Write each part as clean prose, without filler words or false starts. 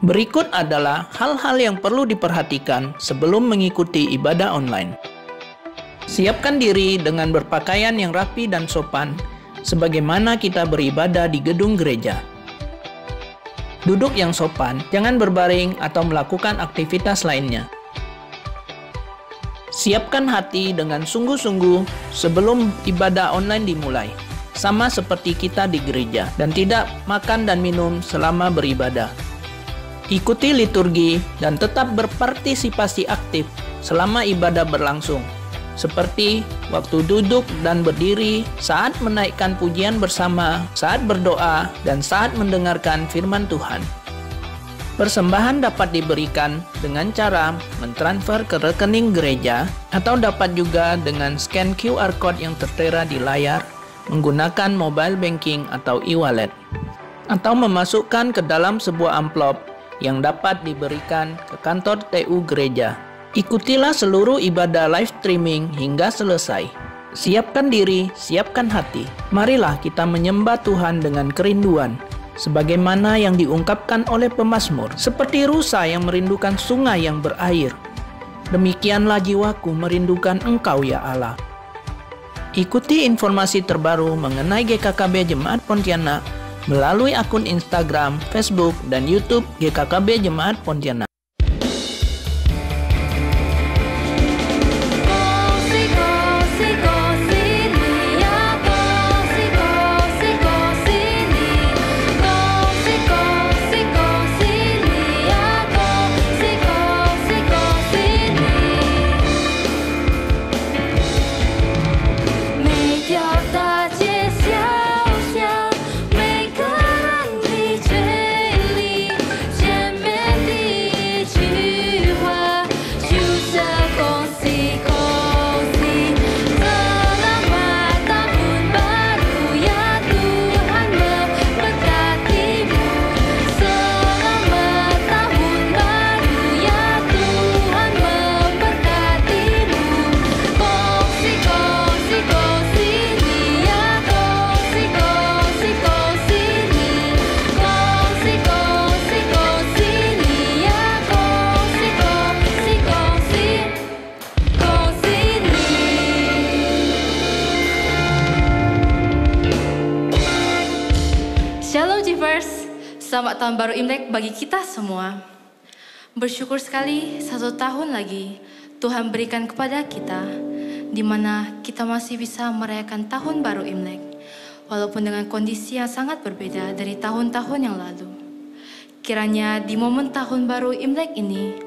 Berikut adalah hal-hal yang perlu diperhatikan sebelum mengikuti ibadah online. Siapkan diri dengan berpakaian yang rapi dan sopan, sebagaimana kita beribadah di gedung gereja. Duduk yang sopan, jangan berbaring atau melakukan aktivitas lainnya. Siapkan hati dengan sungguh-sungguh sebelum ibadah online dimulai, sama seperti kita di gereja, dan tidak makan dan minum selama beribadah. Ikuti liturgi dan tetap berpartisipasi aktif selama ibadah berlangsung, seperti waktu duduk dan berdiri, saat menaikkan pujian bersama, saat berdoa, dan saat mendengarkan firman Tuhan. Persembahan dapat diberikan dengan cara mentransfer ke rekening gereja atau dapat juga dengan scan QR Code yang tertera di layar menggunakan mobile banking atau e-wallet, atau memasukkan ke dalam sebuah amplop yang dapat diberikan ke kantor TU gereja. Ikutilah seluruh ibadah live streaming hingga selesai. Siapkan diri, siapkan hati. Marilah kita menyembah Tuhan dengan kerinduan, sebagaimana yang diungkapkan oleh pemazmur, seperti rusa yang merindukan sungai yang berair. Demikianlah jiwaku merindukan Engkau ya Allah. Ikuti informasi terbaru mengenai GKKB Jemaat Pontianak melalui akun Instagram, Facebook, dan YouTube GKKB Jemaat Pontianak. Selamat tahun baru Imlek bagi kita semua. Bersyukur sekali 1 tahun lagi Tuhan berikan kepada kita, di mana kita masih bisa merayakan tahun baru Imlek, walaupun dengan kondisi yang sangat berbeda dari tahun-tahun yang lalu. Kiranya di momen tahun baru Imlek ini,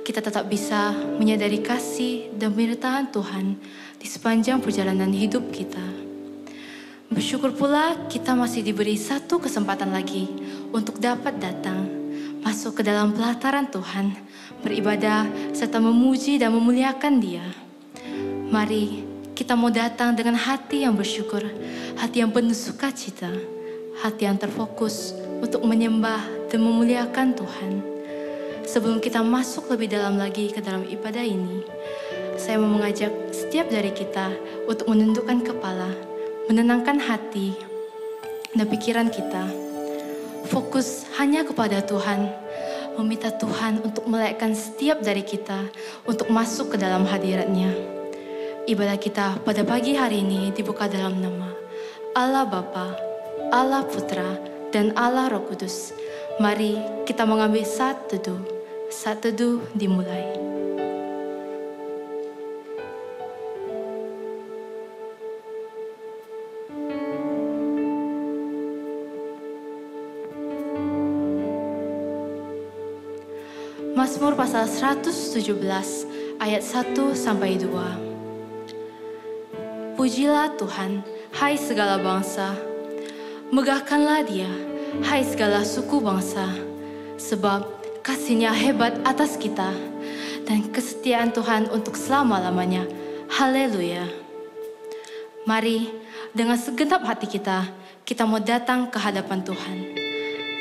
kita tetap bisa menyadari kasih dan penyertaan Tuhan di sepanjang perjalanan hidup kita. Bersyukur pula kita masih diberi satu kesempatan lagi untuk dapat datang, masuk ke dalam pelataran Tuhan, beribadah serta memuji dan memuliakan Dia. Mari kita mau datang dengan hati yang bersyukur, hati yang penuh sukacita, hati yang terfokus untuk menyembah dan memuliakan Tuhan. Sebelum kita masuk lebih dalam lagi ke dalam ibadah ini, saya mau mengajak setiap dari kita untuk menundukkan kepala, menenangkan hati dan pikiran kita. Fokus hanya kepada Tuhan, meminta Tuhan untuk melekatkan setiap dari kita untuk masuk ke dalam hadirat-Nya. Ibadah kita pada pagi hari ini dibuka dalam nama Allah Bapa, Allah Putra, dan Allah Roh Kudus. Mari kita mengambil saat teduh. Saat teduh dimulai. Mazmur pasal 117 ayat 1-2. Pujilah Tuhan, hai segala bangsa. Megahkanlah Dia, hai segala suku bangsa. Sebab kasih-Nya hebat atas kita, dan kesetiaan Tuhan untuk selama-lamanya. Haleluya. Mari dengan segenap hati kita mau datang ke hadapan Tuhan.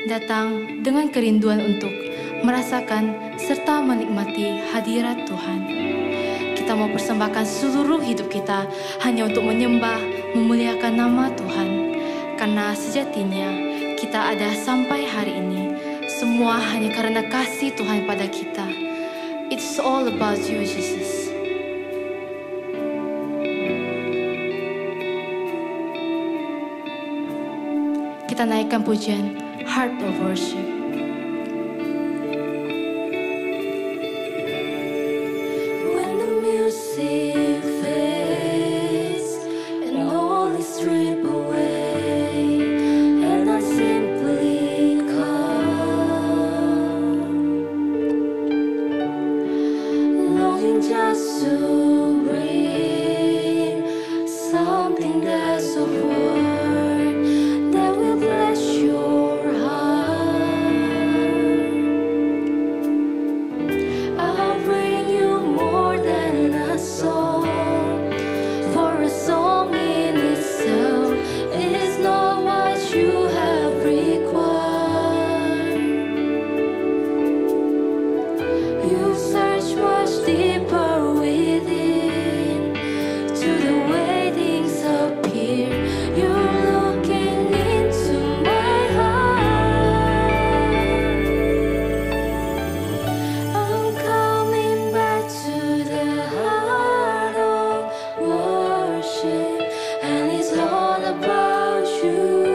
Datang dengan kerinduan untuk merasakan serta menikmati hadirat Tuhan. Kita mau persembahkan seluruh hidup kita hanya untuk menyembah, memuliakan nama Tuhan. Karena sejatinya kita ada sampai hari ini, semua semua hanya karena kasih Tuhan pada kita. It's all about you, Jesus. Kita naikkan pujian Heart of Worship. When the music fades and all is stripped away, and I simply come, longing just to bring something that's of worth that will bless your heart. I'll bring you more than a song, for a song in itself is not what you have required. You search much deeper within to the way things appear. You're looking into my heart. I'm coming back to the heart of worship, and it's all about you,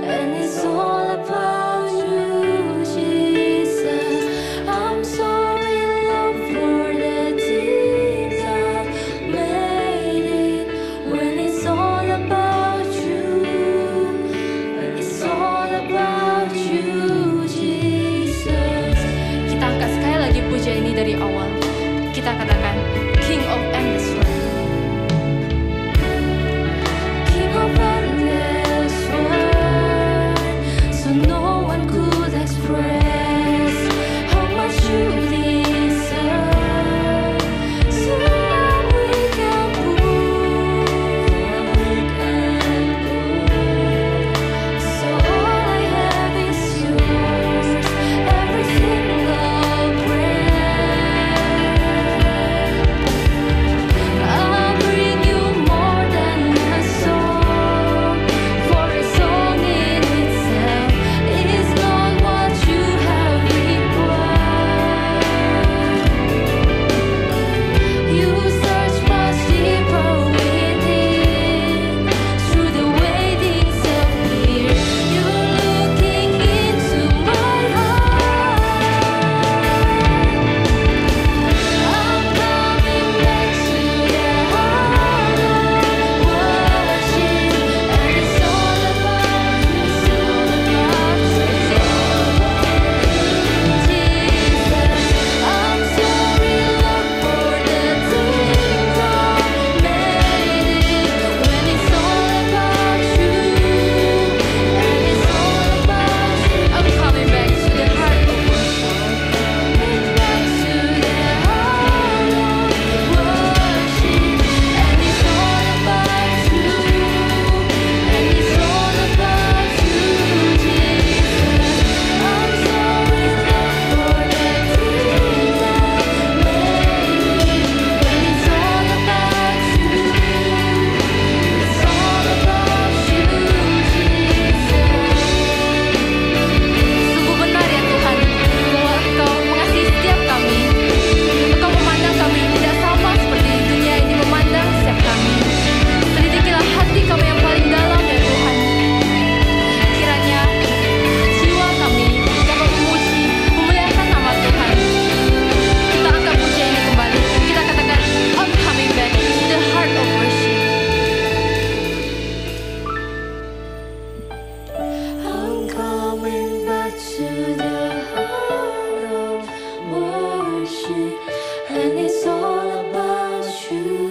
and it's all about you, Jesus. I'm sorry, Lord, for the things I've made it, when it's all about you, when it's all about you, Jesus. Kita angkat sekali lagi pujian ini dari awal. Kita katakan King of Endless World. King of endless world, so no one could express how much you deserve. So we can so all I have is yours, every single breath. I'll bring you more than a song, for a song in itself is not what you have required. You search much deeper within, through the way things appear. You're looking into my heart. I'm coming back to the heart of worship, and it's all about you, Jesus. I'm sorry, Lord, for the things I've made it, when it's all about you, and it's all about you. I'm coming back to the heart of worship, back to the heart of worship, and it's all about you, and it's all about you, Jesus. I'm sorry, Lord, for the things I've made it, when it's all about you, it's all about you, Jesus. Sungguh benar ya Tuhan, bahwa Engkau mengasihi setiap kami. Engkau memandang kami tidak sama seperti dunia ini memandang setiap kami. Selidikilah hati kami yang paling dalam ya Tuhan. Kiranya jiwa kami dapat memuji, memuliakan nama Tuhan. Kita angkat pujian ini kembali. Kita katakan, I'm coming back to the heart of worship. I'm coming back to the heart of worship, and it's all about you,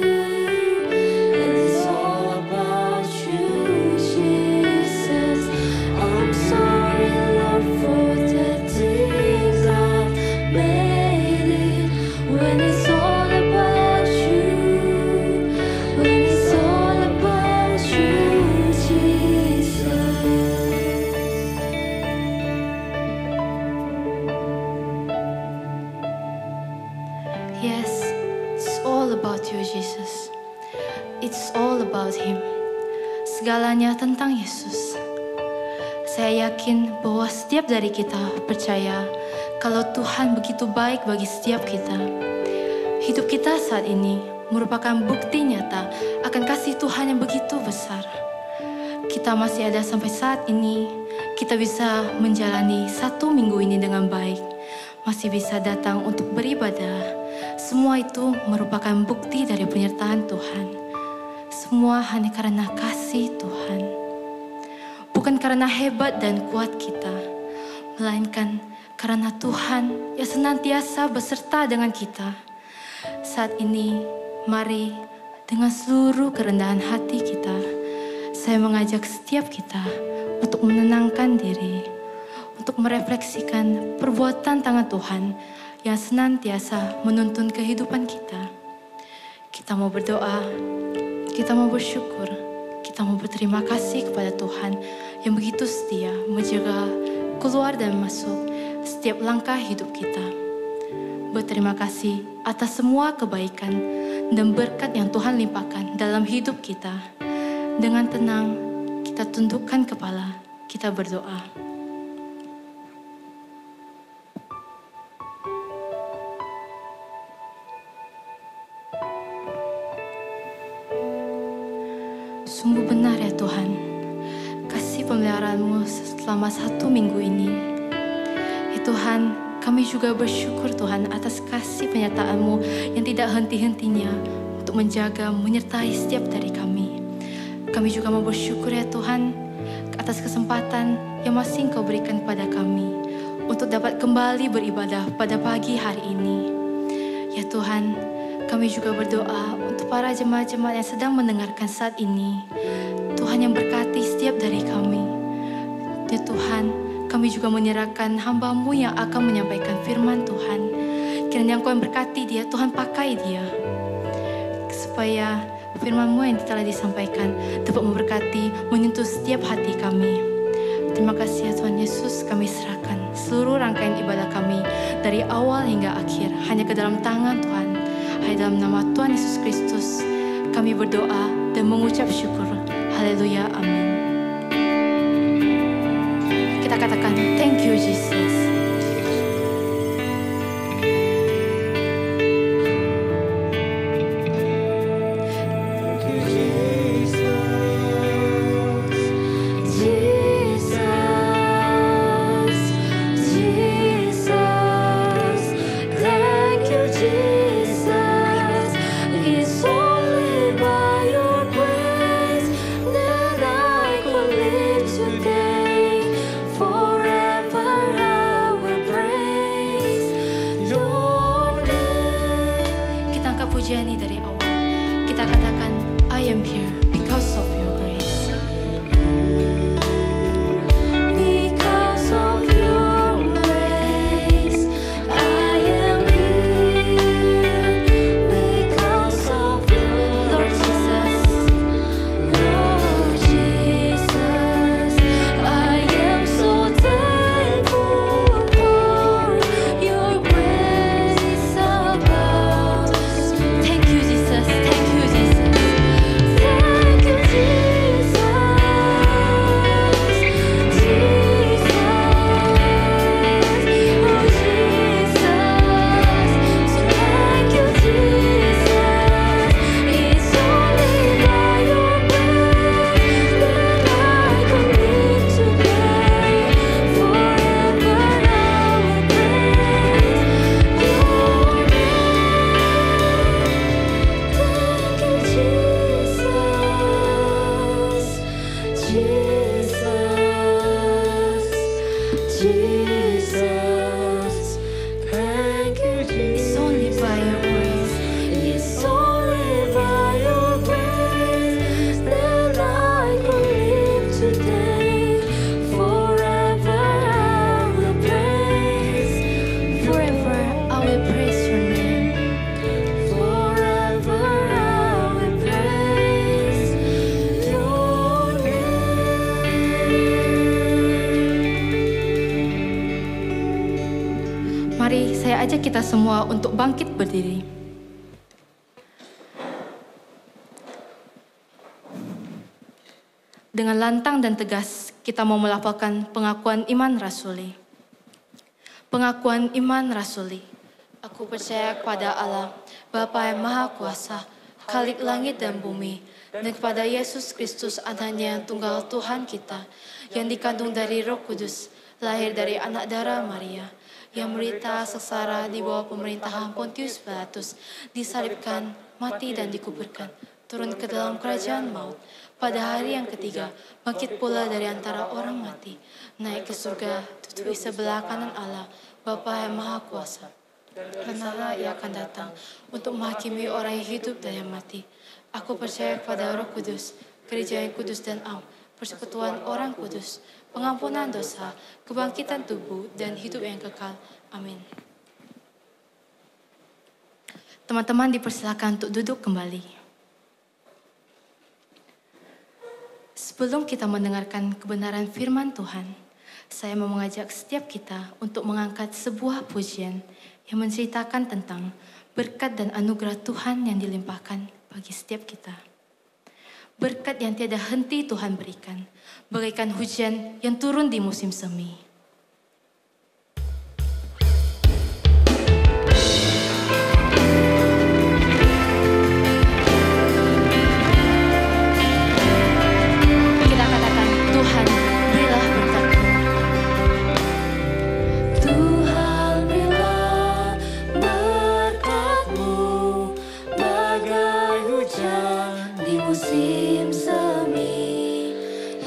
and it's all about you, Jesus. I'm sorry, Lord, for the things I've made it, when it's all about you, when it's all about you, Jesus. Yes, it's all about you, Jesus. It's all about Him. Segalanya tentang Yesus. Saya Saya yakin bahwa setiap dari kita percaya kalau Tuhan begitu baik bagi setiap kita. Hidup kita saat ini merupakan bukti nyata akan kasih Tuhan yang begitu besar. Kita masih ada sampai saat ini, kita bisa menjalani 1 minggu ini dengan baik, masih bisa datang untuk beribadah. Semua itu merupakan bukti dari penyertaan Tuhan. Semua hanya karena kasih Tuhan. Bukan karena hebat dan kuat kita, melainkan karena Tuhan yang senantiasa beserta dengan kita. Saat ini, mari dengan seluruh kerendahan hati kita, saya mengajak setiap kita untuk menenangkan diri, untuk merefleksikan perbuatan tangan Tuhan yang senantiasa menuntun kehidupan kita. Kita mau berdoa, kita mau bersyukur, kita mau berterima kasih kepada Tuhan yang begitu setia menjaga keluar dan masuk setiap langkah hidup kita. Berterima kasih atas semua kebaikan dan berkat yang Tuhan limpahkan dalam hidup kita. Dengan tenang, kita tundukkan kepala, kita berdoa. Sungguh benar ya Tuhan, kasih pemeliharaan-Mu selama 1 minggu ini. Ya Tuhan, kami juga bersyukur Tuhan atas kasih penyertaan-Mu yang tidak henti-hentinya untuk menjaga, menyertai setiap dari kami. Kami juga mau bersyukur ya Tuhan atas kesempatan yang masih Engkau berikan kepada kami untuk dapat kembali beribadah pada pagi hari ini. Ya Tuhan, kami juga berdoa untuk para jemaat-jemaat yang sedang mendengarkan saat ini. Tuhan yang berkati setiap dari kami. Ya Tuhan, kami juga menyerahkan hamba-Mu yang akan menyampaikan firman Tuhan. Kiranya Engkau yang berkati dia, Tuhan pakai dia. Supaya firman-Mu yang telah disampaikan dapat memberkati, menyentuh setiap hati kami. Terima kasih ya Tuhan Yesus, kami serahkan seluruh rangkaian ibadah kami dari awal hingga akhir hanya ke dalam tangan Tuhan. Hanya dalam nama Tuhan Yesus Kristus kami berdoa dan mengucap syukur. Haleluya, amin. Kita katakan, thank you Jesus. Pujian dari awal, kita katakan, I am here because of your grace. Because of your grace, I am here. Because of you, Lord Jesus, Lord Jesus, I am so thankful for your grace above. Thank you, Jesus. Thank you, Jesus. Thank you, Jesus. Jesus. Oh, Jesus. So thank you, Jesus. It's only by your grace that I can live today. Forever I will praise your Jesus, thank you, Jesus. It's only by your grace. It's only by your grace that I can live today. Forever I will praise. Forever I will praise your name. Forever I will praise your name. Mari saya ajak kita semua untuk bangkit berdiri. Dengan lantang dan tegas kita mau melafalkan pengakuan iman rasuli. Pengakuan iman rasuli. Aku percaya kepada Allah, Bapa yang Maha Kuasa, Khalik langit dan bumi, dan kepada Yesus Kristus anaknya yang tunggal Tuhan kita, yang dikandung dari Roh Kudus, lahir dari anak darah Maria, yang menderita sengsara di bawah pemerintahan Pontius Pilatus, disalibkan, mati dan dikuburkan, turun ke dalam kerajaan maut. Pada hari yang ketiga, bangkit pula dari antara orang mati, naik ke surga, duduk di sebelah kanan Allah, Bapa yang Maha Kuasa. Karena Ia akan datang untuk menghakimi orang yang hidup dan yang mati. Aku percaya kepada Roh Kudus, gereja yang kudus dan am, persekutuan orang kudus, pengampunan dosa, kebangkitan tubuh, dan hidup yang kekal. Amin. Teman-teman dipersilakan untuk duduk kembali. Sebelum kita mendengarkan kebenaran firman Tuhan, saya mau mengajak setiap kita untuk mengangkat sebuah pujian yang menceritakan tentang berkat dan anugerah Tuhan yang dilimpahkan bagi setiap kita. Berkat yang tiada henti Tuhan berikan, bagaikan hujan yang turun di musim semi. Kita katakan, Tuhan, berilah berkat-Mu. Tuhan, berilah berkat-Mu, bagai hujan di musim semi,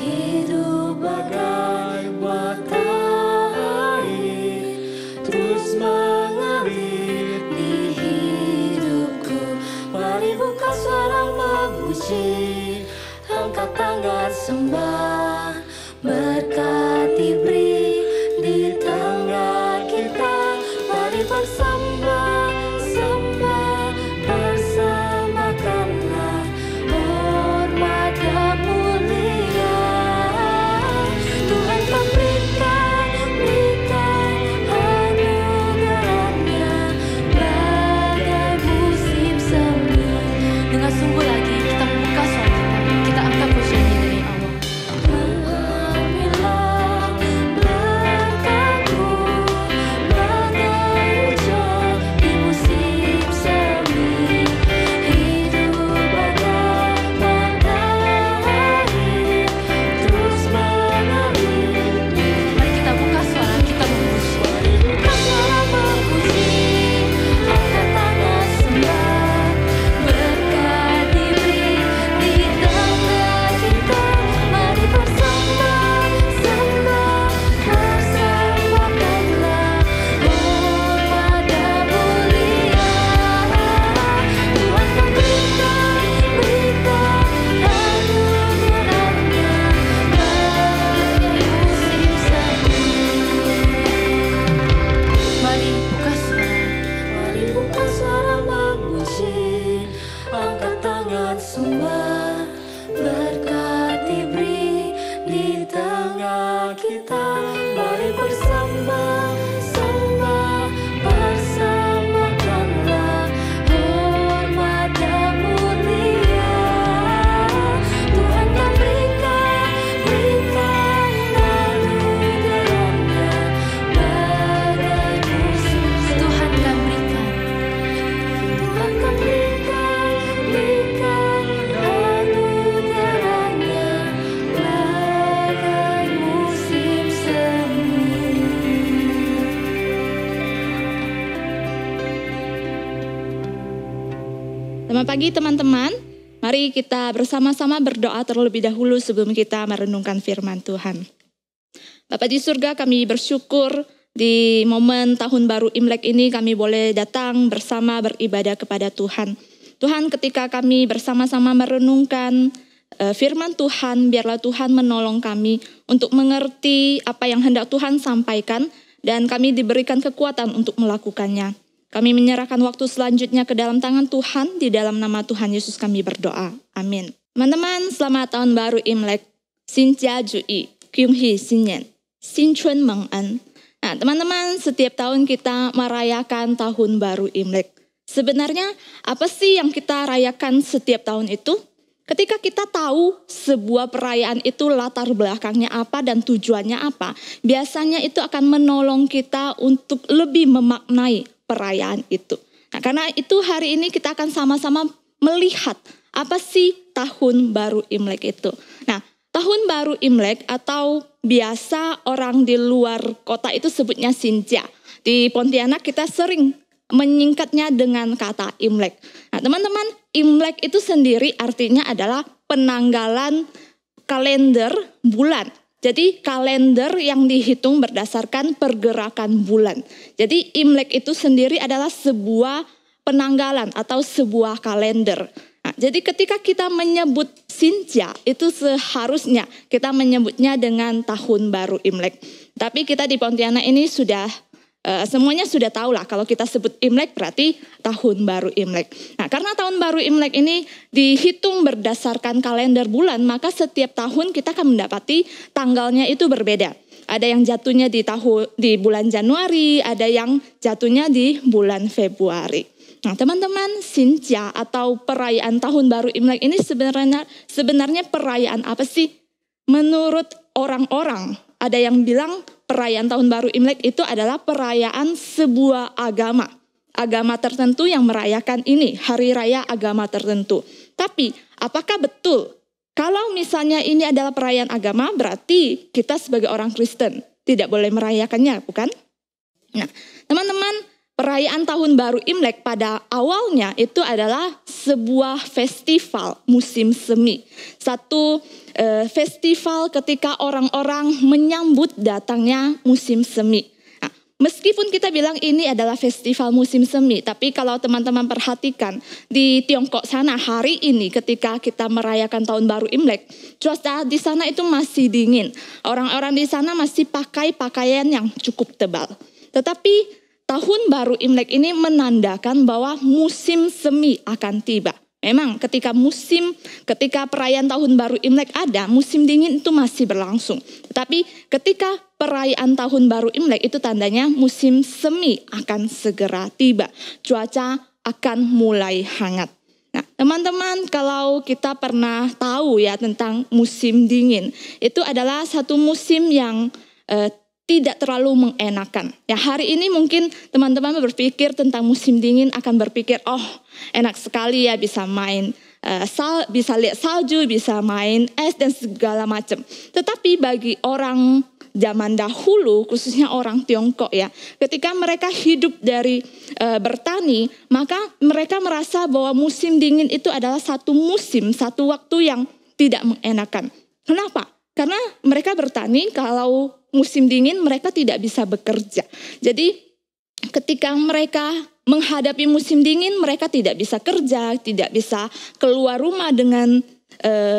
hidup bagai matahari, terus mengalir di hidupku. Mari buka suara memuji, angkat tangan sembah, berkat diberi di tengah kita. Mari bersembah, sembah, persembahkanlah hormat dan mulia. Tuhan kan berikan anugerahnya bagai musim semi. Dengan sungguh lagi kita membuka suara kita angkat pujian ini dari Allah. Ambillah berkat-Mu, bagai hujan di musim semi, hidup bagai matahari, terus mengalir. Mari kita buka suara kita memuji. Buka suara memuji, angkat tangan sembah, berkat diberi di tengah kita. Mari bersembah, sembah, persembahkanlah hormat dan mulia. Tuhan kan berikan anugerahnya bagai musim semi. Mari buka suara memuji, angkat tangan sembah, berkat diberi di tengah kita. Mari bersembah, sembah, persembahkanlah hormat dan mulia. Tuhan kan berikan anugerahnya bagai musim semi. Tuhan kan berikan anugerahnya bagai musim semi. Selamat pagi teman-teman. Mari kita bersama-sama berdoa terlebih dahulu sebelum kita merenungkan firman Tuhan. Bapa di surga, kami bersyukur di momen tahun baru Imlek ini kami boleh datang bersama beribadah kepada Tuhan. Tuhan, ketika kami bersama-sama merenungkan firman Tuhan, biarlah Tuhan menolong kami untuk mengerti apa yang hendak Tuhan sampaikan dan kami diberikan kekuatan untuk melakukannya. Kami menyerahkan waktu selanjutnya ke dalam tangan Tuhan, di dalam nama Tuhan Yesus kami berdoa. Amin. Teman-teman, selamat tahun baru Imlek. Xin Jia Ju Yi, Kyung Hee Xin Nian, Xin Chun Meng An. Nah, teman-teman, setiap tahun kita merayakan tahun baru Imlek. Sebenarnya apa sih yang kita rayakan setiap tahun itu? Ketika kita tahu sebuah perayaan itu latar belakangnya apa dan tujuannya apa, biasanya itu akan menolong kita untuk lebih memaknai perayaan itu. Nah, karena itu hari ini kita akan sama-sama melihat apa sih tahun baru Imlek itu. Nah, tahun baru Imlek atau biasa orang di luar kota itu sebutnya Xinjia. Di Pontianak kita sering menyingkatnya dengan kata Imlek. Nah, teman-teman, Imlek itu sendiri artinya adalah penanggalan kalender bulan. Jadi kalender yang dihitung berdasarkan pergerakan bulan. Jadi Imlek itu sendiri adalah sebuah penanggalan atau sebuah kalender. Nah, jadi ketika kita menyebut Xinjia itu seharusnya kita menyebutnya dengan tahun baru Imlek. Tapi kita di Pontianak ini sudah semuanya sudah tahu lah kalau kita sebut Imlek berarti tahun baru Imlek. Nah, karena tahun baru Imlek ini dihitung berdasarkan kalender bulan, maka setiap tahun kita akan mendapati tanggalnya itu berbeda. Ada yang jatuhnya di bulan Januari, ada yang jatuhnya di bulan Februari. Nah, teman-teman, Xinjia atau perayaan tahun baru Imlek ini sebenarnya perayaan apa sih? Menurut orang-orang, ada yang bilang perayaan tahun baru Imlek itu adalah perayaan sebuah agama. Agama tertentu yang merayakan ini, hari raya agama tertentu. Tapi apakah betul? Kalau misalnya ini adalah perayaan agama, berarti kita sebagai orang Kristen tidak boleh merayakannya, bukan? Nah, teman-teman, perayaan tahun baru Imlek pada awalnya itu adalah sebuah festival musim semi. Satu festival ketika orang-orang menyambut datangnya musim semi. Nah, meskipun kita bilang ini adalah festival musim semi, tapi kalau teman-teman perhatikan di Tiongkok sana hari ini ketika kita merayakan tahun baru Imlek, cuaca di sana itu masih dingin. Orang-orang di sana masih pakai pakaian yang cukup tebal. Tetapi tahun baru Imlek ini menandakan bahwa musim semi akan tiba. Memang ketika perayaan tahun baru Imlek ada, musim dingin itu masih berlangsung. Tetapi ketika perayaan tahun baru Imlek itu tandanya musim semi akan segera tiba. Cuaca akan mulai hangat. Nah, teman-teman, kalau kita pernah tahu ya tentang musim dingin, itu adalah satu musim yang tidak terlalu mengenakan. Ya, hari ini mungkin teman-teman berpikir tentang musim dingin akan berpikir, oh enak sekali ya bisa main, bisa lihat salju, bisa main es dan segala macam. Tetapi bagi orang zaman dahulu, khususnya orang Tiongkok ya, ketika mereka hidup dari bertani, maka mereka merasa bahwa musim dingin itu adalah satu musim, satu waktu yang tidak mengenakan. Kenapa? Karena mereka bertani, kalau musim dingin mereka tidak bisa bekerja. Jadi ketika mereka menghadapi musim dingin, mereka tidak bisa kerja, tidak bisa keluar rumah dengan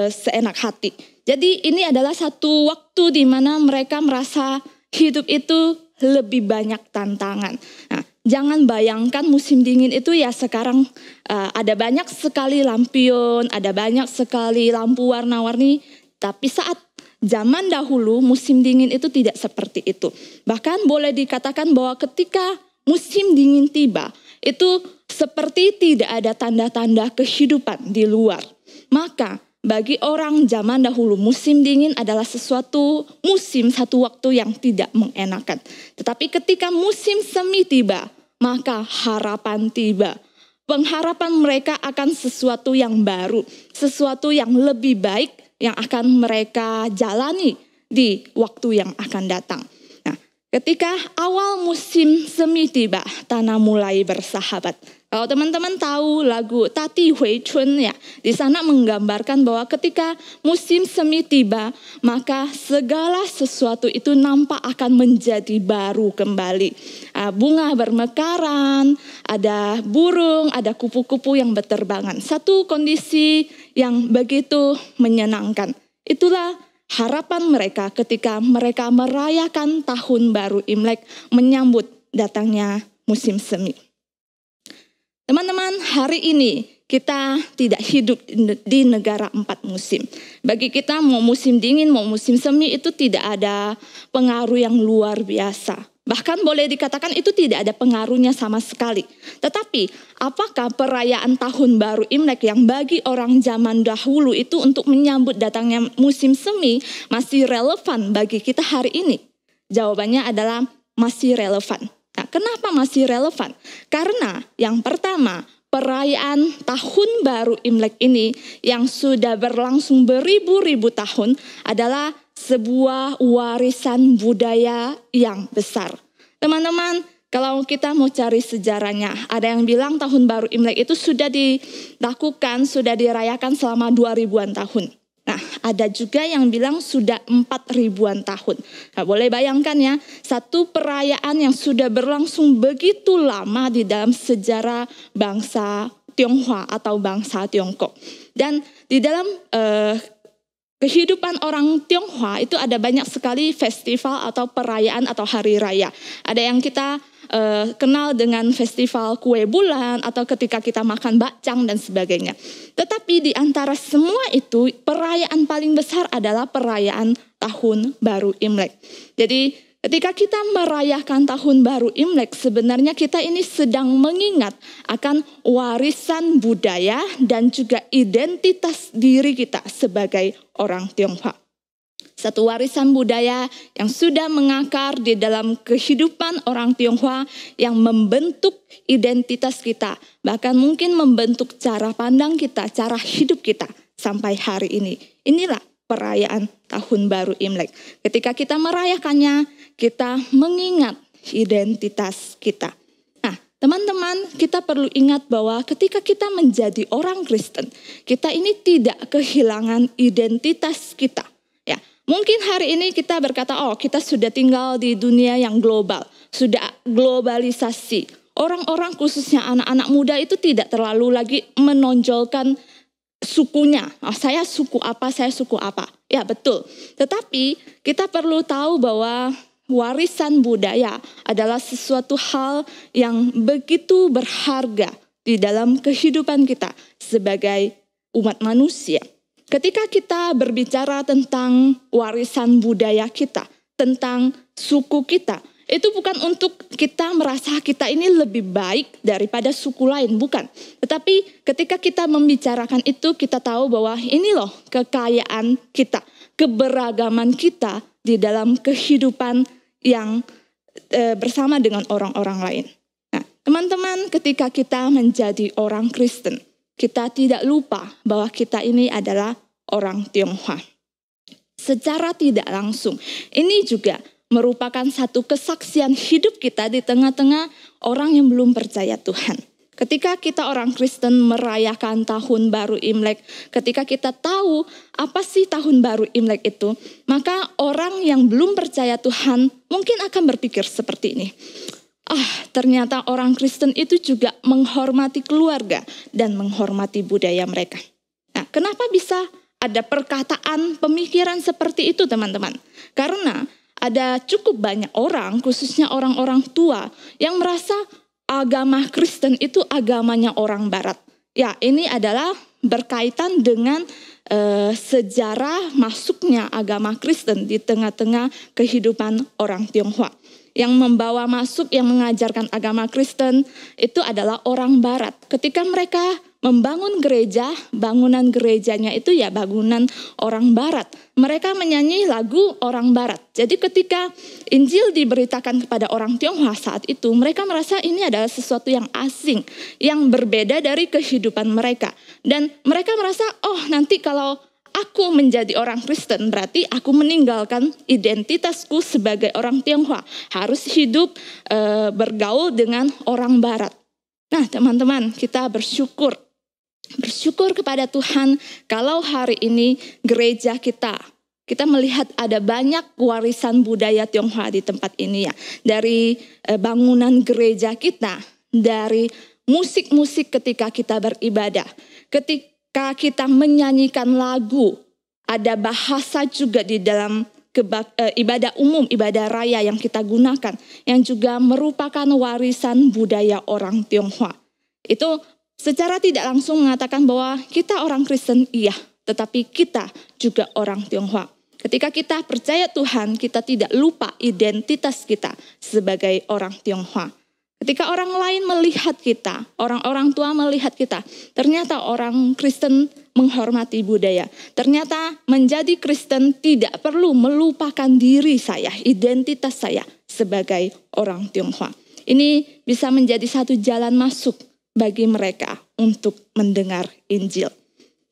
seenak hati. Jadi ini adalah satu waktu di mana mereka merasa hidup itu lebih banyak tantangan. Nah, jangan bayangkan musim dingin itu ya sekarang ada banyak sekali lampion, ada banyak sekali lampu warna-warni, tapi saat zaman dahulu musim dingin itu tidak seperti itu. Bahkan boleh dikatakan bahwa ketika musim dingin tiba, itu seperti tidak ada tanda-tanda kehidupan di luar. Maka bagi orang zaman dahulu musim dingin adalah satu waktu yang tidak mengenakan. Tetapi ketika musim semi tiba, maka harapan tiba. Pengharapan mereka akan sesuatu yang baru, sesuatu yang lebih baik yang akan mereka jalani di waktu yang akan datang. Nah, ketika awal musim semi tiba, tanah mulai bersahabat. Kalau teman-teman tahu lagu Tati Hui Chun ya, di sana menggambarkan bahwa ketika musim semi tiba, maka segala sesuatu itu nampak akan menjadi baru kembali. Bunga bermekaran, ada burung, ada kupu-kupu yang berterbangan. Satu kondisi yang begitu menyenangkan. Itulah harapan mereka ketika mereka merayakan tahun baru Imlek, menyambut datangnya musim semi. Teman-teman, hari ini kita tidak hidup di negara 4 musim. Bagi kita mau musim dingin, mau musim semi itu tidak ada pengaruh yang luar biasa. Bahkan boleh dikatakan itu tidak ada pengaruhnya sama sekali. Tetapi apakah perayaan Tahun Baru Imlek yang bagi orang zaman dahulu itu untuk menyambut datangnya musim semi masih relevan bagi kita hari ini? Jawabannya adalah masih relevan. Nah, kenapa masih relevan? Karena yang pertama, perayaan Tahun Baru Imlek ini yang sudah berlangsung beribu-ribu tahun adalah sebuah warisan budaya yang besar. Teman-teman, kalau kita mau cari sejarahnya, ada yang bilang Tahun Baru Imlek itu sudah dilakukan, sudah dirayakan selama 2000-an tahun. Nah, ada juga yang bilang sudah 4000-an tahun. Nah, boleh bayangkan ya, satu perayaan yang sudah berlangsung begitu lama di dalam sejarah bangsa Tionghoa atau bangsa Tiongkok. Dan di dalam kehidupan orang Tionghoa itu ada banyak sekali festival atau perayaan atau hari raya. Ada yang kita kenal dengan festival kue bulan atau ketika kita makan bakcang dan sebagainya. Tetapi di antara semua itu perayaan paling besar adalah perayaan Tahun Baru Imlek. Jadi ketika kita merayakan Tahun Baru Imlek, sebenarnya kita ini sedang mengingat akan warisan budaya dan juga identitas diri kita sebagai orang Tionghoa. Satu warisan budaya yang sudah mengakar di dalam kehidupan orang Tionghoa yang membentuk identitas kita. Bahkan mungkin membentuk cara pandang kita, cara hidup kita sampai hari ini. Inilah perayaan Tahun Baru Imlek. Ketika kita merayakannya, kita mengingat identitas kita. Nah, teman-teman, kita perlu ingat bahwa ketika kita menjadi orang Kristen, kita ini tidak kehilangan identitas kita. Ya, mungkin hari ini kita berkata, oh kita sudah tinggal di dunia yang global, sudah globalisasi. Orang-orang khususnya anak-anak muda itu tidak terlalu lagi menonjolkan sukunya. Oh, saya suku apa, saya suku apa. Ya betul. Tetapi kita perlu tahu bahwa warisan budaya adalah sesuatu hal yang begitu berharga di dalam kehidupan kita sebagai umat manusia. Ketika kita berbicara tentang warisan budaya kita, tentang suku kita, itu bukan untuk kita merasa kita ini lebih baik daripada suku lain, bukan. Tetapi ketika kita membicarakan itu, kita tahu bahwa ini loh kekayaan kita, keberagaman kita di dalam kehidupan yang bersama dengan orang-orang lain. Nah, teman-teman, ketika kita menjadi orang Kristen, kita tidak lupa bahwa kita ini adalah orang Tionghoa. Secara tidak langsung, ini juga merupakan satu kesaksian hidup kita di tengah-tengah orang yang belum percaya Tuhan. Ketika kita orang Kristen merayakan Tahun Baru Imlek, ketika kita tahu apa sih Tahun Baru Imlek itu, maka orang yang belum percaya Tuhan mungkin akan berpikir seperti ini. Ternyata orang Kristen itu juga menghormati keluarga dan menghormati budaya mereka. Nah, kenapa bisa ada perkataan pemikiran seperti itu, teman-teman? Karena ada cukup banyak orang, khususnya orang-orang tua, yang merasa agama Kristen itu agamanya orang Barat. Ya, ini adalah berkaitan dengan sejarah masuknya agama Kristen di tengah-tengah kehidupan orang Tionghoa. Yang membawa masuk, yang mengajarkan agama Kristen itu adalah orang Barat. Ketika mereka membangun gereja, bangunan gerejanya itu ya bangunan orang Barat. Mereka menyanyi lagu orang Barat. Jadi ketika Injil diberitakan kepada orang Tionghoa saat itu, mereka merasa ini adalah sesuatu yang asing, yang berbeda dari kehidupan mereka. Dan mereka merasa, nanti kalau aku menjadi orang Kristen, berarti aku meninggalkan identitasku sebagai orang Tionghoa. Harus hidup bergaul dengan orang Barat. Nah, teman-teman, kita bersyukur kepada Tuhan kalau hari ini gereja kita melihat ada banyak warisan budaya Tionghoa di tempat ini ya. Dari bangunan gereja kita, dari musik-musik ketika kita beribadah, ketika kita menyanyikan lagu, ada bahasa juga di dalam ibadah umum, ibadah raya yang kita gunakan, yang juga merupakan warisan budaya orang Tionghoa. Itu secara tidak langsung mengatakan bahwa kita orang Kristen, iya, tetapi kita juga orang Tionghoa. Ketika kita percaya Tuhan, kita tidak lupa identitas kita sebagai orang Tionghoa. Ketika orang lain melihat kita, orang-orang tua melihat kita, ternyata orang Kristen menghormati budaya. Ternyata menjadi Kristen tidak perlu melupakan diri saya, identitas saya sebagai orang Tionghoa. Ini bisa menjadi satu jalan masuk bagi mereka untuk mendengar Injil.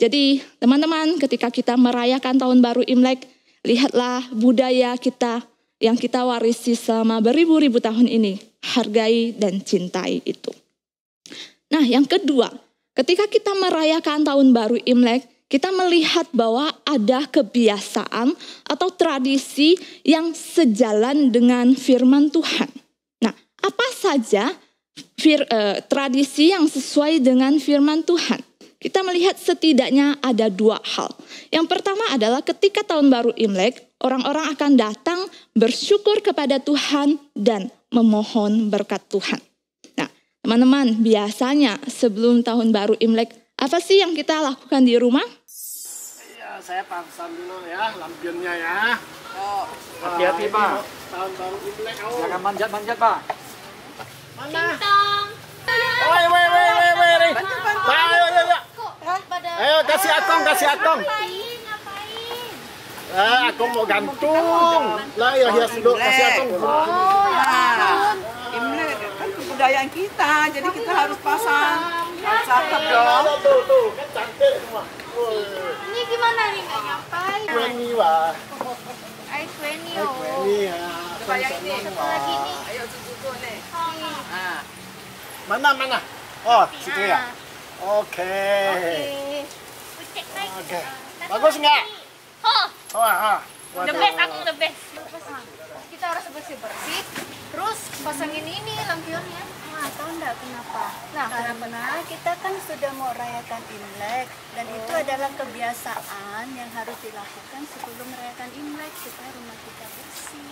Jadi teman-teman, ketika kita merayakan tahun baru Imlek, lihatlah budaya kita yang kita warisi selama beribu-ribu tahun ini. Hargai dan cintai itu. Nah, yang kedua, ketika kita merayakan tahun baru Imlek, kita melihat bahwa ada kebiasaan atau tradisi yang sejalan dengan firman Tuhan. Nah, apa saja tradisi yang sesuai dengan firman Tuhan? Kita melihat setidaknya ada dua hal. Yang pertama adalah ketika tahun baru Imlek, orang-orang akan datang bersyukur kepada Tuhan dan memohon berkat Tuhan. Nah, teman-teman, biasanya sebelum tahun baru Imlek, apa sih yang kita lakukan di rumah? Ya, saya pasang dulu ya lampionnya ya. Oh, hati-hati Pak. Tahun baru Imlek. Jangan manjat-manjat Pak. Mana? Woi. Ayo. Ayo kasih akong. Akong mau gantung. Lah ya hias dulu kasih akong. Imlek kan kebudayaan kita, jadi kita harus pasang. Cakep dong. Tuh, kan cantik semua. Ini gimana nih nggak nyampai? Ini wah. Air 20 Ini ya. Kayak ini. Satu lagi nih. Ayo cucu nih. Oh. Mana? Oh, situ ya. Oke. Cek naik. Oke. Bagus nggak? Oh, Wah. the best, aku the best. Kita harus bersih-bersih. Terus pasangin ini lampionnya. Tahu enggak kenapa? Nah, Karena kita kan sudah mau rayakan Imlek dan itu adalah kebiasaan yang harus dilakukan sebelum merayakan Imlek supaya rumah kita bersih.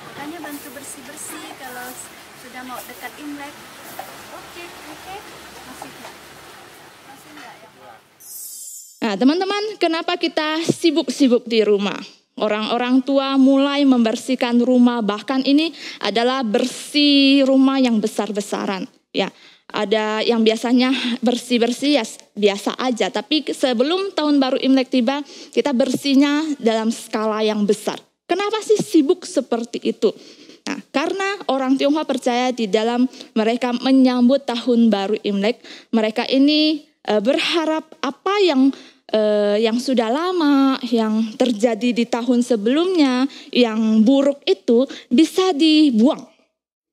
Makanya bantu bersih-bersih kalau sudah mau dekat Imlek. Oke. Masih enggak ya? Nah, teman-teman, kenapa kita sibuk-sibuk di rumah? Orang-orang tua mulai membersihkan rumah, bahkan ini adalah bersih rumah yang besar-besaran. Ya, ada yang biasanya bersih-bersih ya biasa aja, tapi sebelum tahun baru Imlek tiba, kita bersihnya dalam skala yang besar. Kenapa sih sibuk seperti itu? Nah, karena orang Tionghoa percaya di dalam mereka menyambut tahun baru Imlek, mereka ini berharap apa yang sudah lama, yang terjadi di tahun sebelumnya, yang buruk itu bisa dibuang.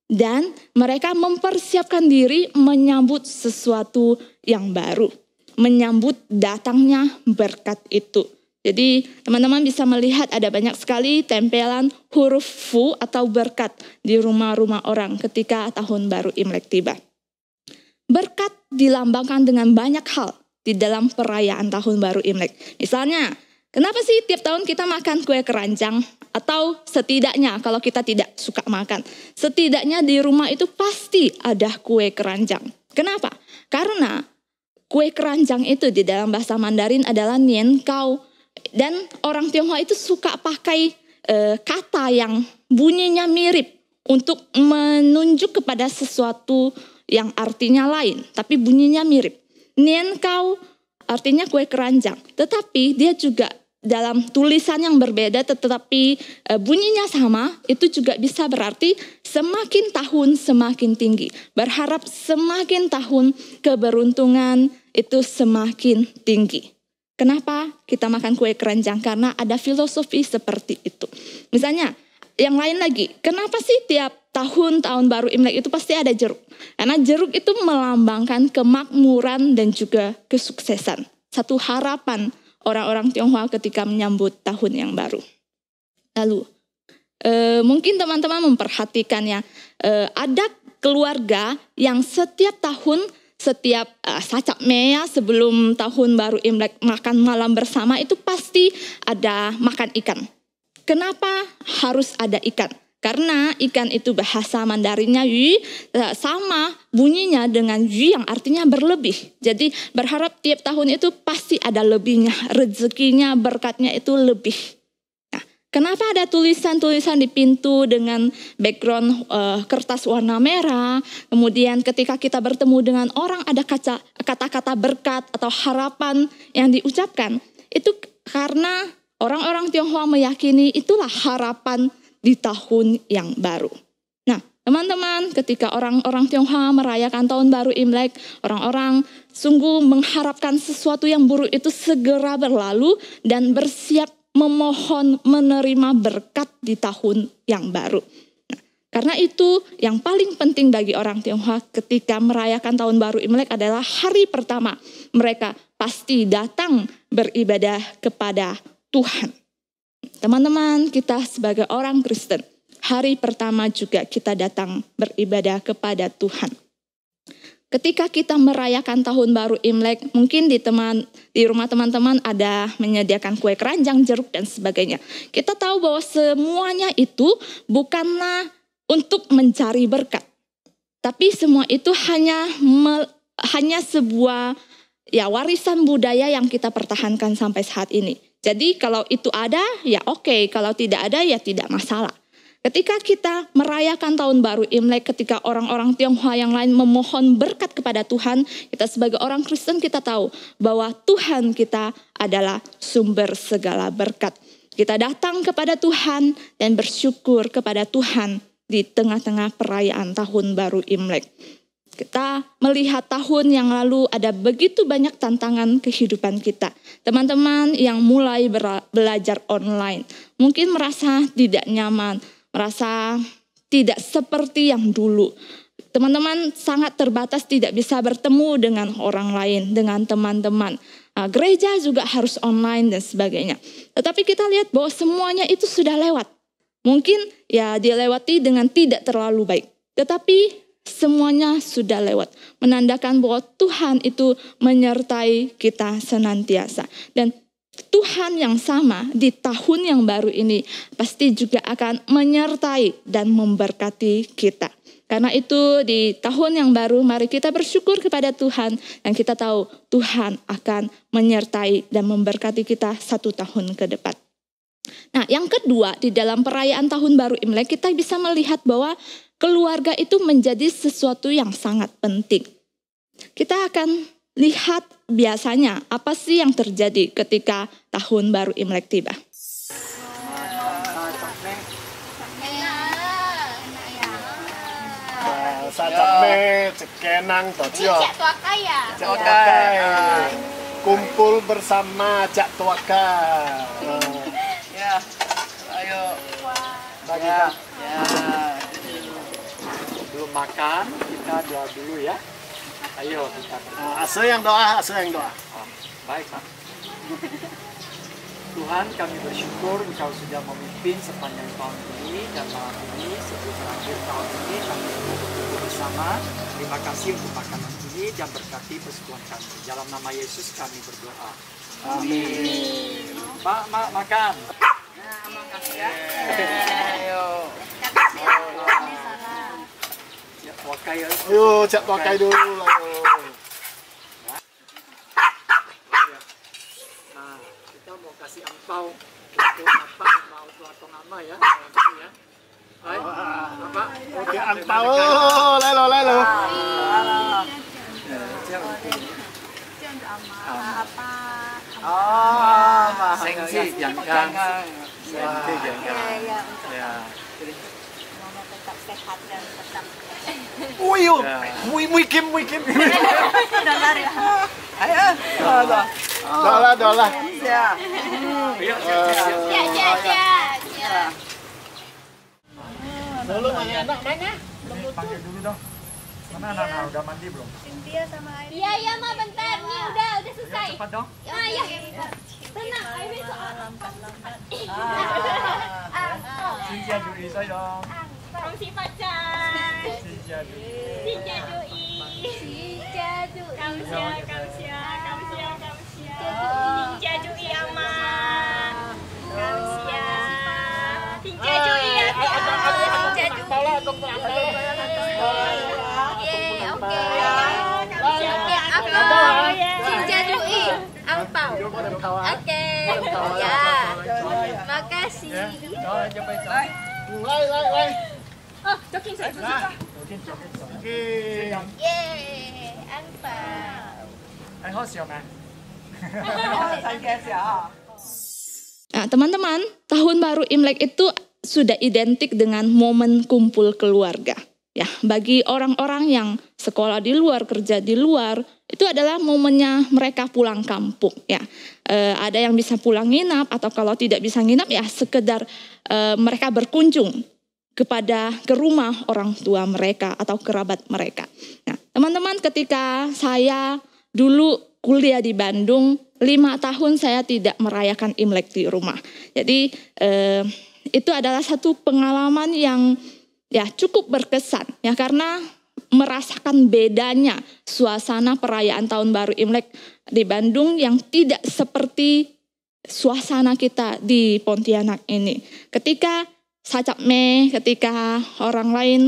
Dan mereka mempersiapkan diri menyambut sesuatu yang baru. Menyambut datangnya berkat itu. Jadi teman-teman bisa melihat ada banyak sekali tempelan huruf Fu atau berkat di rumah-rumah orang ketika tahun baru Imlek tiba. Berkat dilambangkan dengan banyak hal di dalam perayaan tahun baru Imlek. Misalnya, kenapa sih tiap tahun kita makan kue keranjang? Atau setidaknya kalau kita tidak suka makan, setidaknya di rumah itu pasti ada kue keranjang. Kenapa? Karena kue keranjang itu di dalam bahasa Mandarin adalah nian kau. Dan orang Tionghoa itu suka pakai kata yang bunyinya mirip untuk menunjuk kepada sesuatu yang artinya lain, tapi bunyinya mirip. Nian kau artinya kue keranjang, tetapi dia juga dalam tulisan yang berbeda tetapi bunyinya sama, itu juga bisa berarti semakin tahun semakin tinggi. Berharap semakin tahun keberuntungan itu semakin tinggi. Kenapa kita makan kue keranjang? Karena ada filosofi seperti itu. Misalnya yang lain lagi, kenapa sih tiap tahun baru Imlek itu pasti ada jeruk? Karena jeruk itu melambangkan kemakmuran dan juga kesuksesan. Satu harapan orang-orang Tionghoa ketika menyambut tahun yang baru. Lalu, mungkin teman-teman memperhatikan ya, ada keluarga yang setiap tahun, setiap sacap mea sebelum tahun baru Imlek makan malam bersama itu pasti ada makan ikan. Kenapa harus ada ikan? Karena ikan itu bahasa Mandarinnya yu, sama bunyinya dengan yu yang artinya berlebih. Jadi berharap tiap tahun itu pasti ada lebihnya, rezekinya, berkatnya itu lebih. Nah, kenapa ada tulisan-tulisan di pintu dengan background kertas warna merah, kemudian ketika kita bertemu dengan orang ada kata-kata berkat atau harapan yang diucapkan. Itu karena orang-orang Tionghoa meyakini itulah harapan di tahun yang baru. Nah, teman-teman, ketika orang-orang Tionghoa merayakan tahun baru Imlek, orang-orang sungguh mengharapkan sesuatu yang buruk itu segera berlalu dan bersiap memohon menerima berkat di tahun yang baru. Nah, karena itu yang paling penting bagi orang Tionghoa ketika merayakan tahun baru Imlek adalah hari pertama mereka pasti datang beribadah kepada Tuhan. Teman-teman, kita sebagai orang Kristen, hari pertama juga kita datang beribadah kepada Tuhan. Ketika kita merayakan tahun baru Imlek, mungkin di rumah teman-teman ada menyediakan kue keranjang, jeruk, dan sebagainya. Kita tahu bahwa semuanya itu bukanlah untuk mencari berkat. Tapi semua itu hanya sebuah warisan budaya yang kita pertahankan sampai saat ini. Jadi kalau itu ada, ya oke. Kalau tidak ada, ya tidak masalah. Ketika kita merayakan tahun baru Imlek, ketika orang-orang Tionghoa yang lain memohon berkat kepada Tuhan, kita sebagai orang Kristen kita tahu bahwa Tuhan kita adalah sumber segala berkat. Kita datang kepada Tuhan dan bersyukur kepada Tuhan di tengah-tengah perayaan tahun baru Imlek. Kita melihat tahun yang lalu ada begitu banyak tantangan kehidupan kita. Teman-teman yang mulai belajar online mungkin merasa tidak nyaman, merasa tidak seperti yang dulu. Teman-teman sangat terbatas, tidak bisa bertemu dengan orang lain, dengan teman-teman. Gereja juga harus online dan sebagainya. Tetapi kita lihat bahwa semuanya itu sudah lewat. Mungkin ya dilewati dengan tidak terlalu baik. Tetapi semuanya sudah lewat, menandakan bahwa Tuhan itu menyertai kita senantiasa. Dan Tuhan yang sama di tahun yang baru ini pasti juga akan menyertai dan memberkati kita. Karena itu di tahun yang baru mari kita bersyukur kepada Tuhan dan kita tahu Tuhan akan menyertai dan memberkati kita 1 tahun ke depan. Nah, yang kedua, di dalam perayaan tahun baru Imlek kita bisa melihat bahwa keluarga itu menjadi sesuatu yang sangat penting. Kita akan lihat biasanya apa sih yang terjadi ketika tahun baru Imlek tiba. Kumpul bersama Cak Tuaka. Ya, ayo bagikan. Ya. Belum makan, kita doa dulu ya. Ayo kita. Ase yang doa. Baik, Pak. Tuhan, kami bersyukur Engkau sudah memimpin sepanjang tahun ini dan malam ini sebelum berakhir tahun ini kami berkumpul bersama. Terima kasih untuk makanan ini dan berkati persekutuan kami. Dalam nama Yesus kami berdoa. Amin. Pak, makan. Nah, makasih ya. Ayo. Ya, wakai ya. Ayo, Cak Tuakai dulu. Nah, kita mau kasih angpau untuk apa mau tuatong ama ya. Ya. Hai, Bapak. Oke, angpau. Lelo. Sengsi jangan. Ya. Tetap sehat dan tetap Muy kim. Dengar ya. Ayo. Dola. Ya. Dulu anak mana? Panggil dulu dong. Mana anak udah mandi belum? Cynthia sama Airi. Iya, Ma, bentar. Nih udah selesai. Cepat dong. Nah, ya. Tenang, Airi soal. Cynthia Dui saya dong. Kamsi pacar. Cynthia Dui. Sinja Dui. Sinja Dui. Kamsia. Sinja Dui ama. Kamsia. Sinja Dui ya. Oke. Ya. Makasih. Yeay, angpau. Nah, teman-teman, tahun baru Imlek itu sudah identik dengan momen kumpul keluarga. Ya, bagi orang-orang yang sekolah di luar, kerja di luar, itu adalah momennya mereka pulang kampung. Ya, ada yang bisa pulang nginap atau kalau tidak bisa nginap ya sekedar mereka berkunjung ke rumah orang tua mereka atau kerabat mereka. Nah, teman-teman, ketika saya dulu kuliah di Bandung, 5 tahun saya tidak merayakan Imlek di rumah. Jadi itu adalah satu pengalaman yang ya cukup berkesan ya, karena merasakan bedanya suasana perayaan tahun baru Imlek di Bandung yang tidak seperti suasana kita di Pontianak ini. Ketika Sacapme, ketika orang lain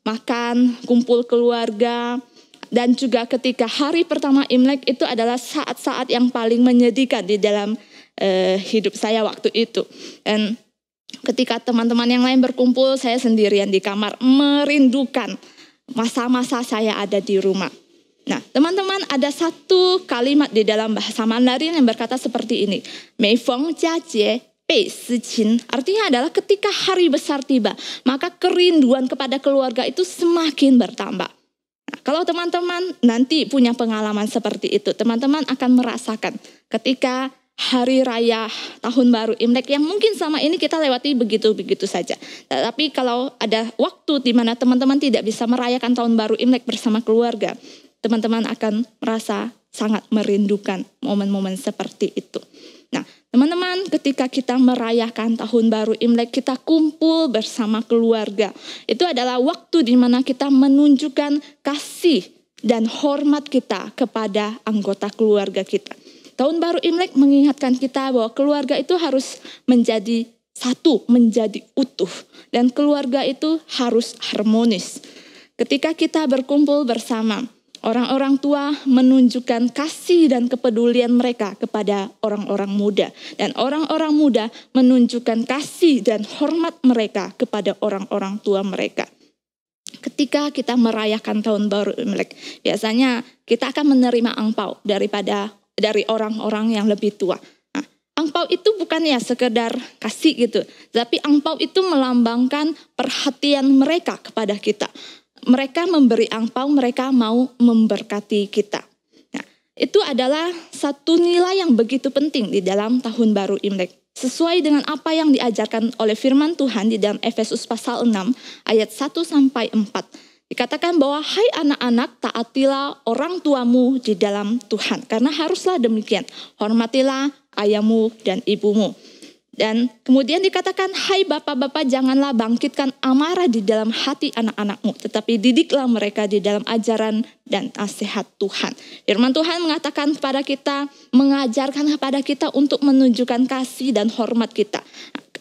makan, kumpul keluarga, dan juga ketika hari pertama Imlek itu adalah saat-saat yang paling menyedihkan di dalam hidup saya waktu itu. Dan ketika teman-teman yang lain berkumpul, saya sendirian di kamar merindukan masa-masa saya ada di rumah. Nah, teman-teman, ada satu kalimat di dalam bahasa Mandarin yang berkata seperti ini. Mei feng jia jie bei si qin. Artinya adalah ketika hari besar tiba, maka kerinduan kepada keluarga itu semakin bertambah. Nah, kalau teman-teman nanti punya pengalaman seperti itu, teman-teman akan merasakan ketika hari raya tahun baru Imlek yang mungkin sama ini kita lewati begitu-begitu saja. Tapi kalau ada waktu di mana teman-teman tidak bisa merayakan tahun baru Imlek bersama keluarga, teman-teman akan merasa sangat merindukan momen-momen seperti itu. Nah, teman-teman, ketika kita merayakan tahun baru Imlek, kita kumpul bersama keluarga. Itu adalah waktu di mana kita menunjukkan kasih dan hormat kita kepada anggota keluarga kita. Tahun baru Imlek mengingatkan kita bahwa keluarga itu harus menjadi satu, menjadi utuh. Dan keluarga itu harus harmonis. Ketika kita berkumpul bersama, orang-orang tua menunjukkan kasih dan kepedulian mereka kepada orang-orang muda. Dan orang-orang muda menunjukkan kasih dan hormat mereka kepada orang-orang tua mereka. Ketika kita merayakan tahun baru Imlek, biasanya kita akan menerima angpau dari orang-orang yang lebih tua. Nah, angpau itu bukan ya sekedar kasih gitu, tapi angpau itu melambangkan perhatian mereka kepada kita. Mereka memberi angpau, mereka mau memberkati kita. Nah, itu adalah satu nilai yang begitu penting di dalam tahun baru Imlek. Sesuai dengan apa yang diajarkan oleh firman Tuhan di dalam Efesus pasal 6 ayat 1-4. Dikatakan bahwa hai anak-anak, taatilah orang tuamu di dalam Tuhan. Karena haruslah demikian, hormatilah ayahmu dan ibumu. Dan kemudian dikatakan, hai bapak-bapak, janganlah bangkitkan amarah di dalam hati anak-anakmu, tetapi didiklah mereka di dalam ajaran dan nasihat Tuhan. Firman Tuhan mengatakan kepada kita, mengajarkan kepada kita untuk menunjukkan kasih dan hormat kita.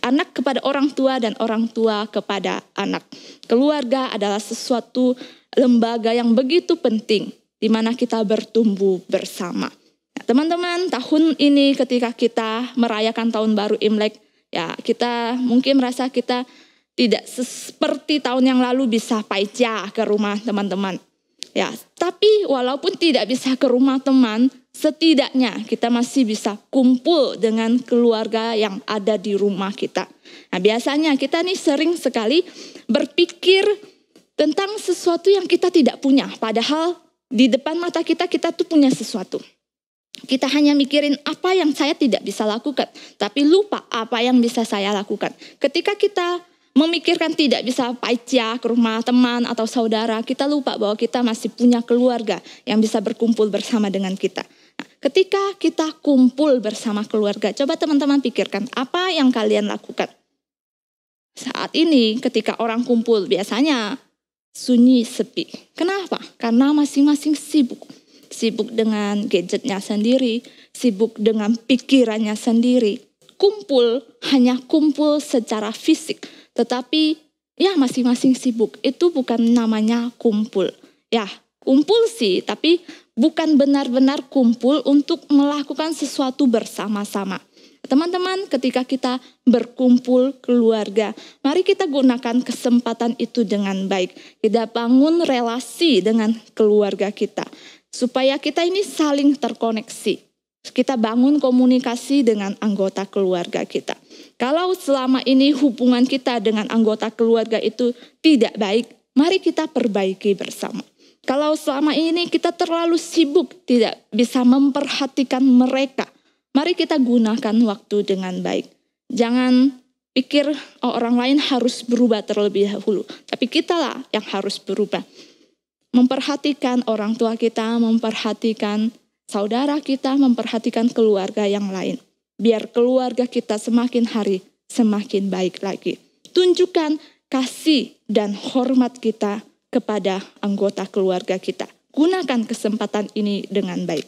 Anak kepada orang tua dan orang tua kepada anak. Keluarga adalah sesuatu lembaga yang begitu penting, di mana kita bertumbuh bersama. Teman-teman, tahun ini ketika kita merayakan tahun baru Imlek, ya kita mungkin merasa kita tidak seperti tahun yang lalu bisa paeja ke rumah teman-teman. Ya, tapi walaupun tidak bisa ke rumah teman, setidaknya kita masih bisa kumpul dengan keluarga yang ada di rumah kita. Nah, biasanya kita nih sering sekali berpikir tentang sesuatu yang kita tidak punya, padahal di depan mata kita tuh punya sesuatu. Kita hanya mikirin apa yang saya tidak bisa lakukan, tapi lupa apa yang bisa saya lakukan. Ketika kita memikirkan tidak bisa paeja ke rumah teman atau saudara, kita lupa bahwa kita masih punya keluarga yang bisa berkumpul bersama dengan kita. Nah, ketika kita kumpul bersama keluarga, coba teman-teman pikirkan apa yang kalian lakukan. Saat ini ketika orang kumpul biasanya sunyi, sepi. Kenapa? Karena masing-masing sibuk. Sibuk dengan gadgetnya sendiri, sibuk dengan pikirannya sendiri. Kumpul, hanya kumpul secara fisik. Tetapi ya masing-masing sibuk, itu bukan namanya kumpul. Ya, kumpul sih, tapi bukan benar-benar kumpul untuk melakukan sesuatu bersama-sama. Teman-teman, ketika kita berkumpul keluarga, mari kita gunakan kesempatan itu dengan baik. Kita bangun relasi dengan keluarga kita, supaya kita ini saling terkoneksi. Kita bangun komunikasi dengan anggota keluarga kita. Kalau selama ini hubungan kita dengan anggota keluarga itu tidak baik, mari kita perbaiki bersama. Kalau selama ini kita terlalu sibuk, tidak bisa memperhatikan mereka, mari kita gunakan waktu dengan baik. Jangan pikir orang lain harus berubah terlebih dahulu, tapi kitalah yang harus berubah. Memperhatikan orang tua kita, memperhatikan saudara kita, memperhatikan keluarga yang lain. Biar keluarga kita semakin hari semakin baik lagi. Tunjukkan kasih dan hormat kita kepada anggota keluarga kita. Gunakan kesempatan ini dengan baik.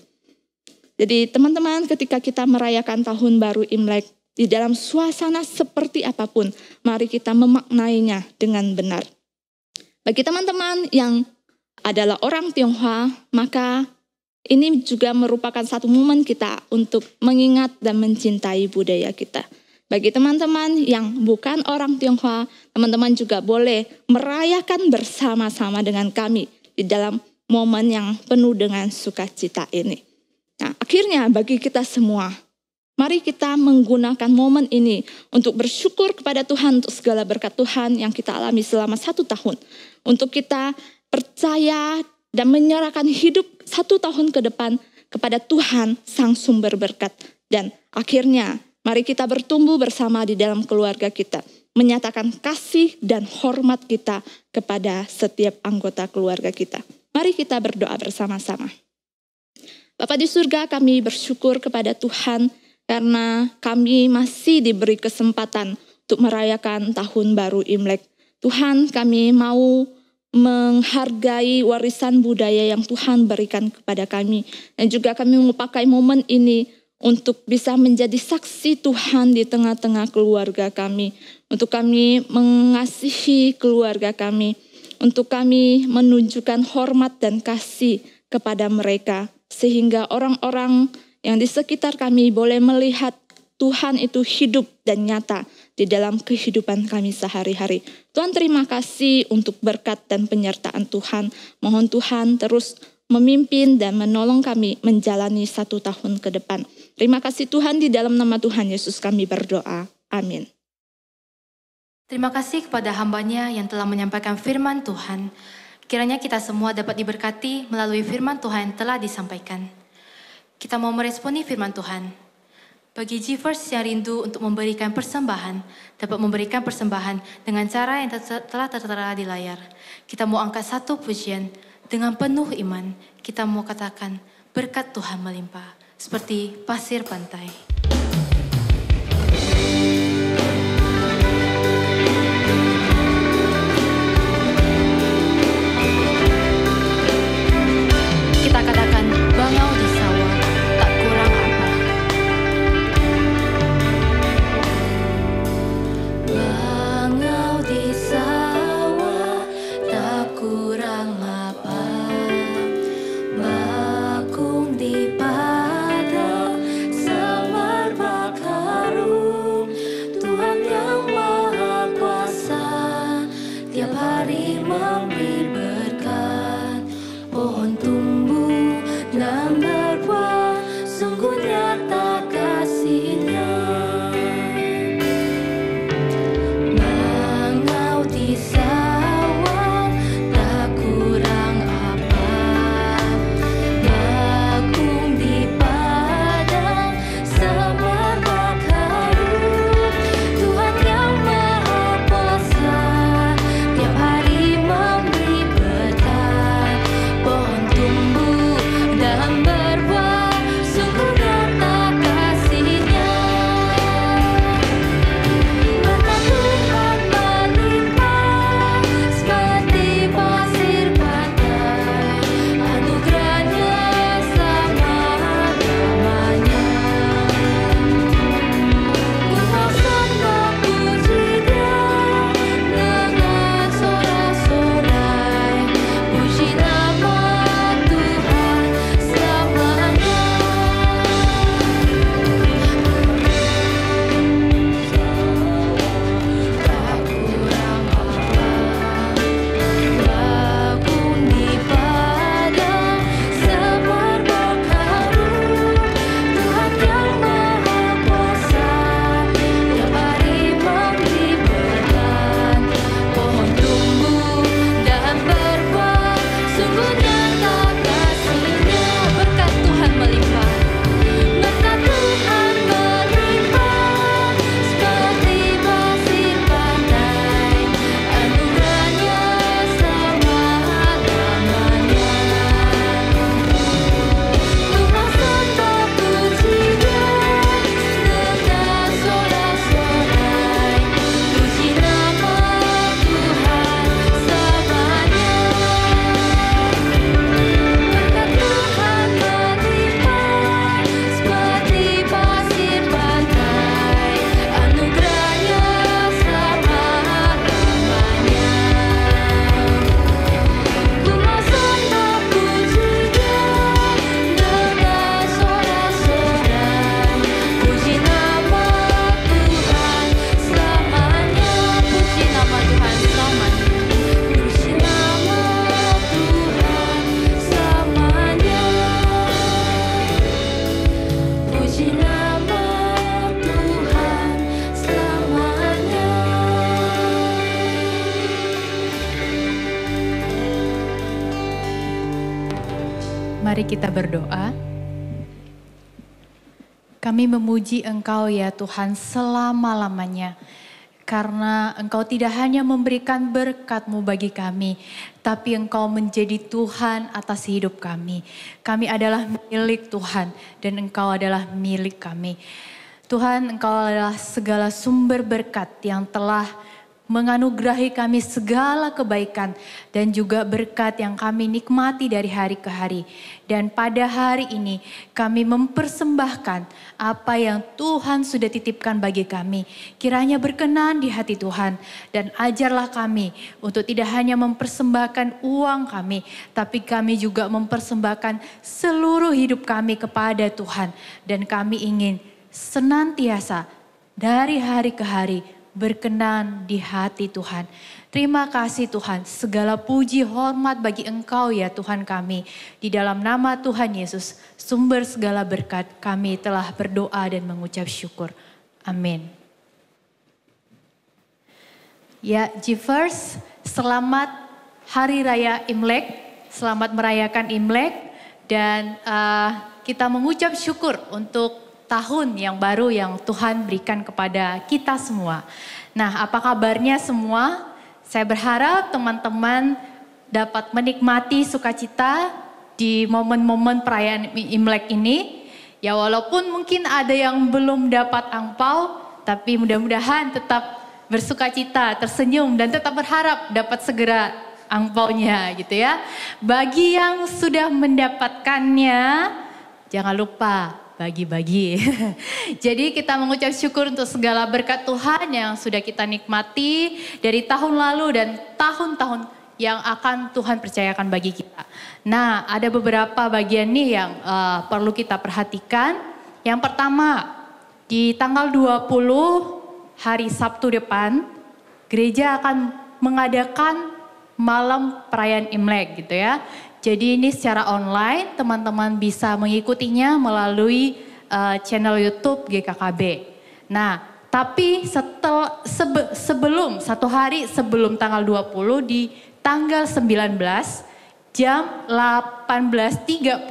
Jadi teman-teman, ketika kita merayakan tahun baru Imlek, di dalam suasana seperti apapun, mari kita memaknainya dengan benar. Bagi teman-teman yang adalah orang Tionghoa, maka ini juga merupakan satu momen kita untuk mengingat dan mencintai budaya kita. Bagi teman-teman yang bukan orang Tionghoa, teman-teman juga boleh merayakan bersama-sama dengan kami di dalam momen yang penuh dengan sukacita ini. Nah, akhirnya bagi kita semua, mari kita menggunakan momen ini untuk bersyukur kepada Tuhan untuk segala berkat Tuhan yang kita alami selama 1 tahun. Untuk kita percaya dan menyerahkan hidup 1 tahun ke depan kepada Tuhan Sang Sumber Berkat. Dan akhirnya mari kita bertumbuh bersama di dalam keluarga kita, menyatakan kasih dan hormat kita kepada setiap anggota keluarga kita. Mari kita berdoa bersama-sama. Bapa di surga, kami bersyukur kepada Tuhan karena kami masih diberi kesempatan untuk merayakan tahun baru Imlek. Tuhan, kami mau menghargai warisan budaya yang Tuhan berikan kepada kami. Dan juga kami mau pakai momen ini untuk bisa menjadi saksi Tuhan di tengah-tengah keluarga kami. Untuk kami mengasihi keluarga kami. Untuk kami menunjukkan hormat dan kasih kepada mereka. Sehingga orang-orang yang di sekitar kami boleh melihat Tuhan itu hidup dan nyata di dalam kehidupan kami sehari-hari. Tuhan, terima kasih untuk berkat dan penyertaan Tuhan. Mohon Tuhan terus memimpin dan menolong kami menjalani 1 tahun ke depan. Terima kasih Tuhan, di dalam nama Tuhan Yesus kami berdoa. Amin. Terima kasih kepada hamba-Nya yang telah menyampaikan firman Tuhan. Kiranya kita semua dapat diberkati melalui firman Tuhan yang telah disampaikan. Kita mau meresponi firman Tuhan. Bagi G-First yang rindu untuk memberikan persembahan, dapat memberikan persembahan dengan cara yang telah tertera di layar. Kita mau angkat 1 pujian dengan penuh iman. Kita mau katakan, berkat Tuhan melimpah, seperti pasir pantai. Kita katakan, bangau di sawah, tak kurang apa. Bangau di sawah, tak kurang apa. Bakung di padang, samar bakarum. Tuhan yang Maha Kuasa, tiap hari memberi berkat. Pohon tumbuh dan berbuah, sungguh nyata kasih-Nya. Bangau di sawah, tak kurang apa. Bakung di padang, samar bakarum. Tuhan yang Maha Kuasa, tiap hari memberi berkat. Pohon tumbuh Mari kita berdoa. Kami memuji Engkau ya Tuhan selama-lamanya. Karena Engkau tidak hanya memberikan berkat-Mu bagi kami, tapi Engkau menjadi Tuhan atas hidup kami. Kami adalah milik Tuhan dan Engkau adalah milik kami. Tuhan, Engkau adalah segala sumber berkat yang telah menganugerahi kami segala kebaikan dan juga berkat yang kami nikmati dari hari ke hari. Dan pada hari ini kami mempersembahkan apa yang Tuhan sudah titipkan bagi kami. Kiranya berkenan di hati Tuhan dan ajarlah kami untuk tidak hanya mempersembahkan uang kami, tapi kami juga mempersembahkan seluruh hidup kami kepada Tuhan. Dan kami ingin senantiasa dari hari ke hari berkenan di hati Tuhan. Terima kasih Tuhan, segala puji hormat bagi Engkau ya Tuhan kami. Di dalam nama Tuhan Yesus, sumber segala berkat, kami telah berdoa dan mengucap syukur. Amin. Ya, G-First, selamat Hari Raya Imlek, selamat merayakan Imlek. Dan kita mengucap syukur untuk tahun yang baru yang Tuhan berikan kepada kita semua. Nah, apa kabarnya semua? Saya berharap teman-teman dapat menikmati sukacita di momen-momen perayaan Imlek ini. Ya walaupun mungkin ada yang belum dapat angpau, tapi mudah-mudahan tetap bersukacita, tersenyum dan tetap berharap dapat segera angpaunya gitu ya. Bagi yang sudah mendapatkannya, jangan lupa bagi-bagi. Jadi kita mengucap syukur untuk segala berkat Tuhan yang sudah kita nikmati dari tahun lalu dan tahun-tahun yang akan Tuhan percayakan bagi kita. Nah, ada beberapa bagian nih yang perlu kita perhatikan. Yang pertama, di tanggal 20 hari Sabtu depan, gereja akan mengadakan malam perayaan Imlek gitu ya. Jadi ini secara online, teman-teman bisa mengikutinya melalui channel YouTube GKKB. Nah, tapi sebelum, satu hari sebelum tanggal 20 di tanggal 19 jam 18.30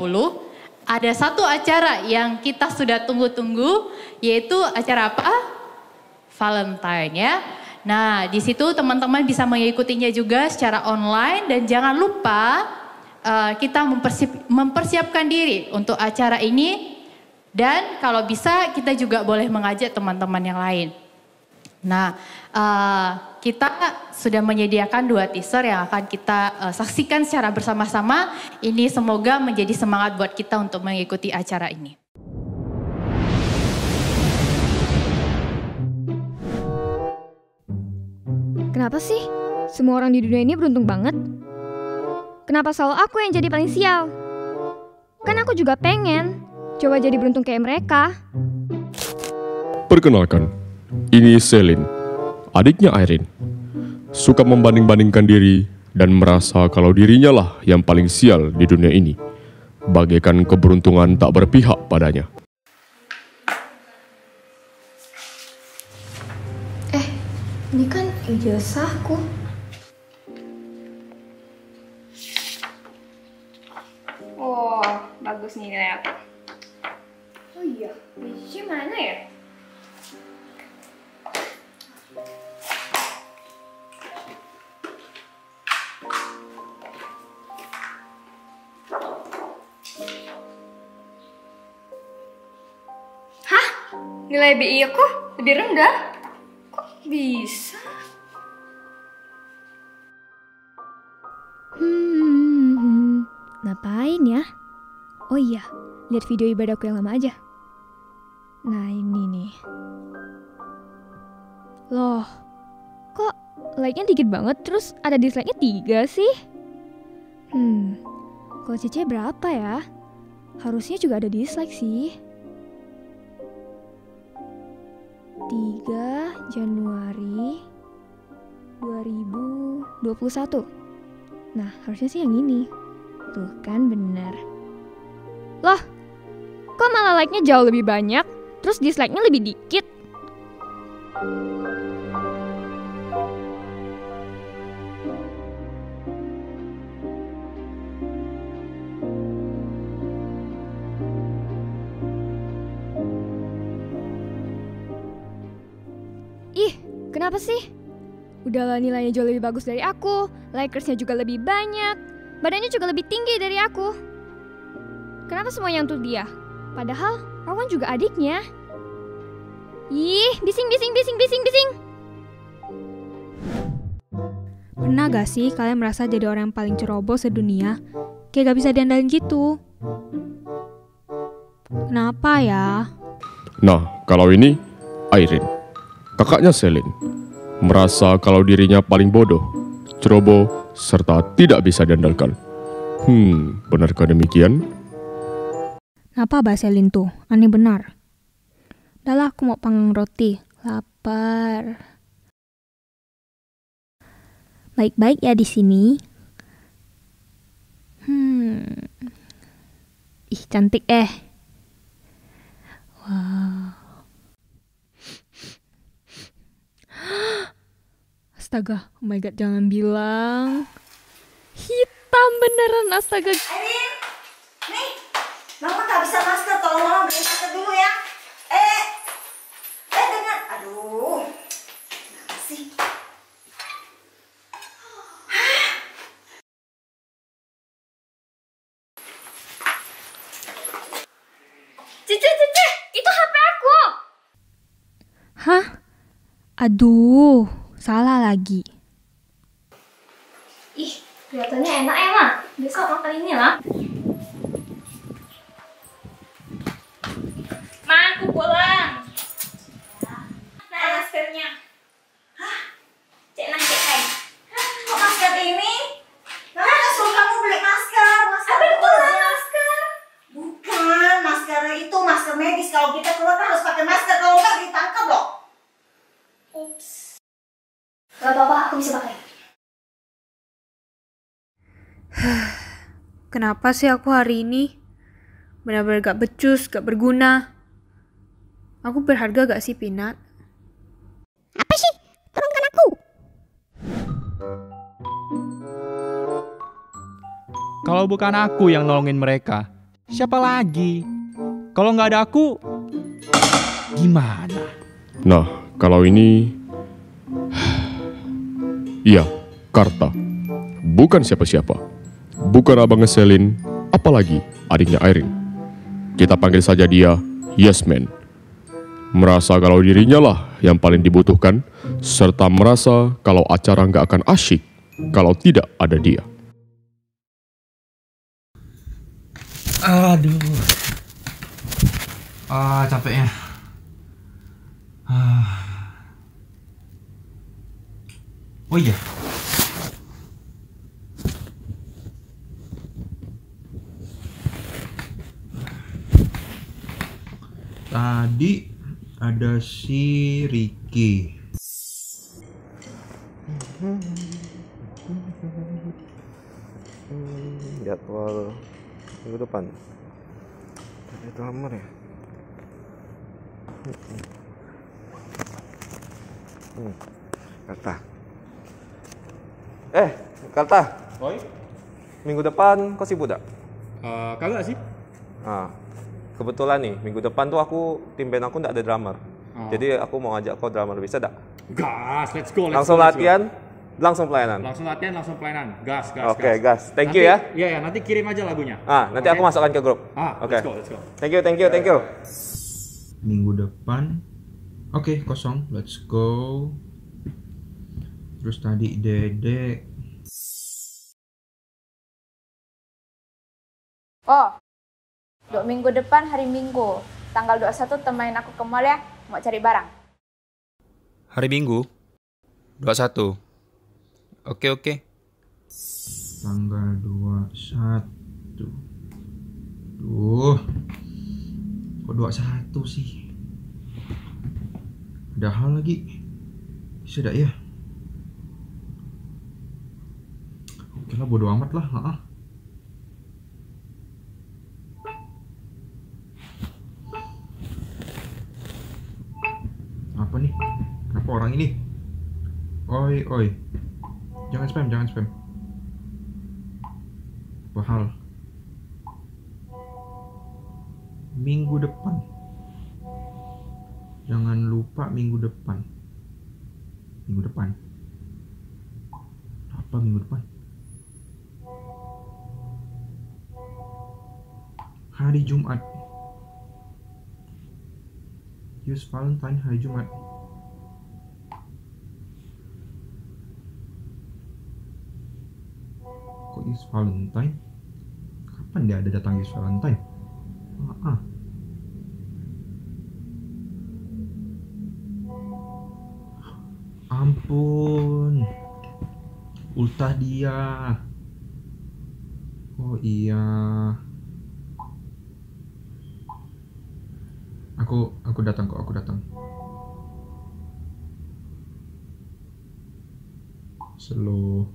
ada satu acara yang kita sudah tunggu-tunggu, yaitu acara apa? Valentine ya. Nah, di situ teman-teman bisa mengikutinya juga secara online dan jangan lupa kita mempersiapkan diri untuk acara ini dan kalau bisa kita juga boleh mengajak teman-teman yang lain. Nah, kita sudah menyediakan 2 teaser yang akan kita saksikan secara bersama-sama. Ini semoga menjadi semangat buat kita untuk mengikuti acara ini. Kenapa sih semua orang di dunia ini beruntung banget? Kenapa selalu aku yang jadi paling sial? Kan aku juga pengen coba jadi beruntung kayak mereka. Perkenalkan, ini Selin, adiknya Irene. Suka membanding-bandingkan diri dan merasa kalau dirinya lah yang paling sial di dunia ini. Bagaikan keberuntungan tak berpihak padanya. Ini kan ijazahku. Oh, bagus nih nilai aku. Oh iya, ijazah mana ya? Hah? Nilai BI aku lebih rendah? Kok bisa? Ngapain ya? Oh iya, lihat video ibadahku yang lama aja. Nah ini nih. Loh, kok like-nya dikit banget terus ada dislike-nya 3 sih? Kalau CC berapa ya? Harusnya juga ada dislike sih. 3 Januari 2021. Nah, harusnya sih yang ini. Tuh kan benar. Loh, kok malah like-nya jauh lebih banyak, terus dislike-nya lebih dikit? Kenapa sih? Udahlah nilainya jauh lebih bagus dari aku, likersnya juga lebih banyak, badannya juga lebih tinggi dari aku. Kenapa semuanya untuk dia? Padahal Rowan juga adiknya. Ih, bising. Pernah gak sih kalian merasa jadi orang yang paling ceroboh sedunia? Kayak gak bisa diandalin gitu. Kenapa ya? Nah, kalau ini Irene, kakaknya Celine, merasa kalau dirinya paling bodoh, ceroboh, serta tidak bisa diandalkan. Benarkah demikian? Kenapa Mbak Selin tuh? Aneh benar. Udahlah, aku mau panggang roti. Lapar. Baik-baik ya di sini. Ih, cantik Wow. Astaga, oh my god, jangan bilang. Hitam beneran, astaga. Irene, nih, Mama gak bisa masker, tolong Mama beli masker dulu ya. Dengar, aduh, sih. Cici, itu HP aku. Hah? Aduh, salah lagi. Ih, kelihatannya enak ya, Ma. Besok makan ini lah. Ma, aku pulang. Nah, maskernya. Hah? Cek Hai. Kok masker ini? Mama gak suruh kamu beli masker. Apa itu masker? Bukan, masker itu masker medis. Kalau kita keluar kan harus pakai masker. Kalau enggak ditangkap loh. Ups. Gak apa-apa, aku bisa pakai. Kenapa sih aku hari ini benar-benar gak becus, gak berguna? Aku berharga gak sih, Pinat? Apa sih? Tolongkan aku. Kalau bukan aku yang nolongin mereka, siapa lagi? Kalau nggak ada aku, gimana? Nah, kalau ini... Iya, Karta. Bukan siapa-siapa. Bukan abangnya Celine, apalagi adiknya Irene. Kita panggil saja dia Yes Man. Merasa kalau dirinya lah yang paling dibutuhkan, serta merasa kalau acara nggak akan asyik kalau tidak ada dia. Aduh. Capeknya. Oh iya. Tadi ada si Ricky. Jadwal minggu depan. Itu lamar ya. Karta. Karta. Oi? Minggu depan kau sibuk tak? Kagak sih. Kebetulan nih, minggu depan tuh aku, tim band aku nggak ada drummer. Jadi aku mau ajak kau drummer, bisa tak? Gas, let's go. Langsung latihan, langsung pelayanan. Langsung latihan, langsung pelayanan. Gas. Oke, gas. Thank you ya. Iya, nanti kirim aja lagunya. Nanti aku masukkan ke grup. Oke. Let's go. Thank you. Minggu depan, oke, kosong. Let's go. Terus tadi Dede. Minggu depan hari Minggu, tanggal 21 temenin aku ke mall ya, mau cari barang. Hari Minggu? 21? Oke. Tanggal 21. Kok 21 sih? Ada hal lagi? Sudah ya? Oke lah, bodo amat lah. Apa nih? Kenapa orang ini? Oi. Jangan spam. Apa hal? Minggu depan. Jangan lupa minggu depan. Minggu depan. Apa minggu depan? Hari Jumat. Use Valentine hari Jumat. Kok Use Valentine? Kapan dia ada datang Use Valentine? Ampun, ultah dia. Oh iya, aku datang kok, aku datang. Slow.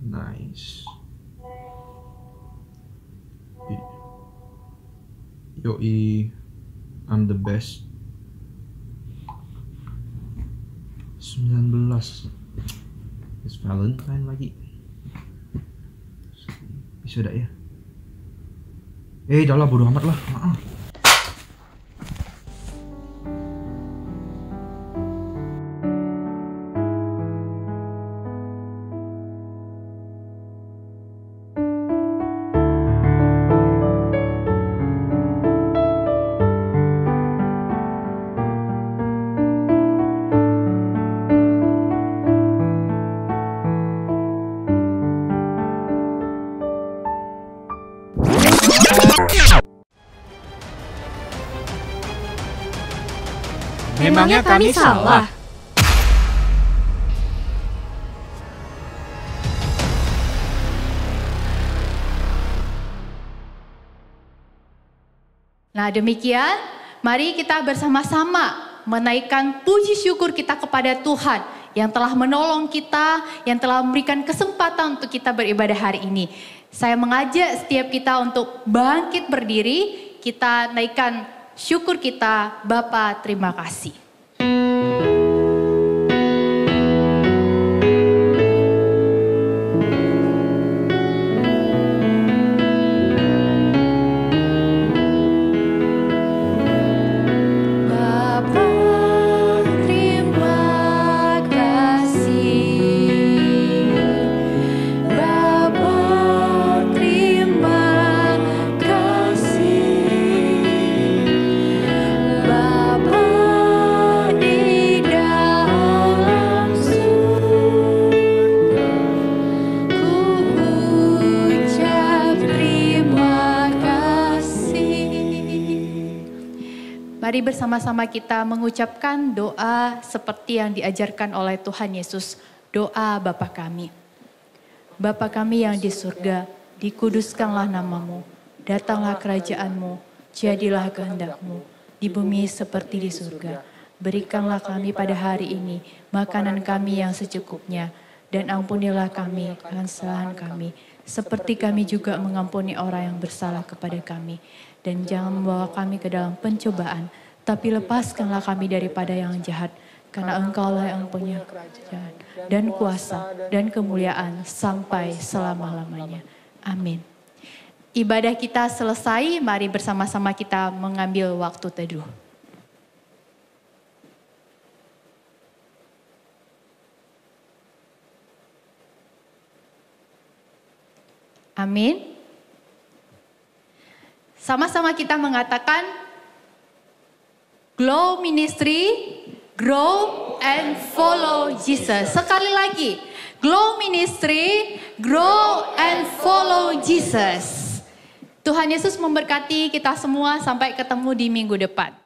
Nice. Yoi, I'm the best. 19. It's Valentine lagi. Bisa dah ya? Dah lah, bodo amat lah. Memangnya kami salah? Nah demikian, mari kita bersama-sama menaikkan puji syukur kita kepada Tuhan yang telah menolong kita, yang telah memberikan kesempatan untuk kita beribadah hari ini. Saya mengajak setiap kita untuk bangkit berdiri, kita naikkan syukur kita. Bapa, terima kasih. Mari bersama-sama kita mengucapkan doa seperti yang diajarkan oleh Tuhan Yesus. Doa Bapa kami. Bapa kami yang di surga, dikuduskanlah namamu. Datanglah kerajaanmu, jadilah kehendak-mu. Di bumi seperti di surga. Berikanlah kami pada hari ini makanan kami yang secukupnya. Dan ampunilah kami kesalahan kami. Seperti kami juga mengampuni orang yang bersalah kepada kami. Dan jangan membawa kami ke dalam pencobaan, tapi lepaskanlah kami daripada yang jahat. Karena Engkaulah yang punya kerajaan dan kuasa dan kemuliaan sampai selama-lamanya. Amin. Ibadah kita selesai, mari bersama-sama kita mengambil waktu teduh. Amin. Sama-sama kita mengatakan, Glow Ministry, grow and follow Jesus. Sekali lagi, Glow Ministry, grow and follow Jesus. Tuhan Yesus memberkati kita semua, sampai ketemu di minggu depan.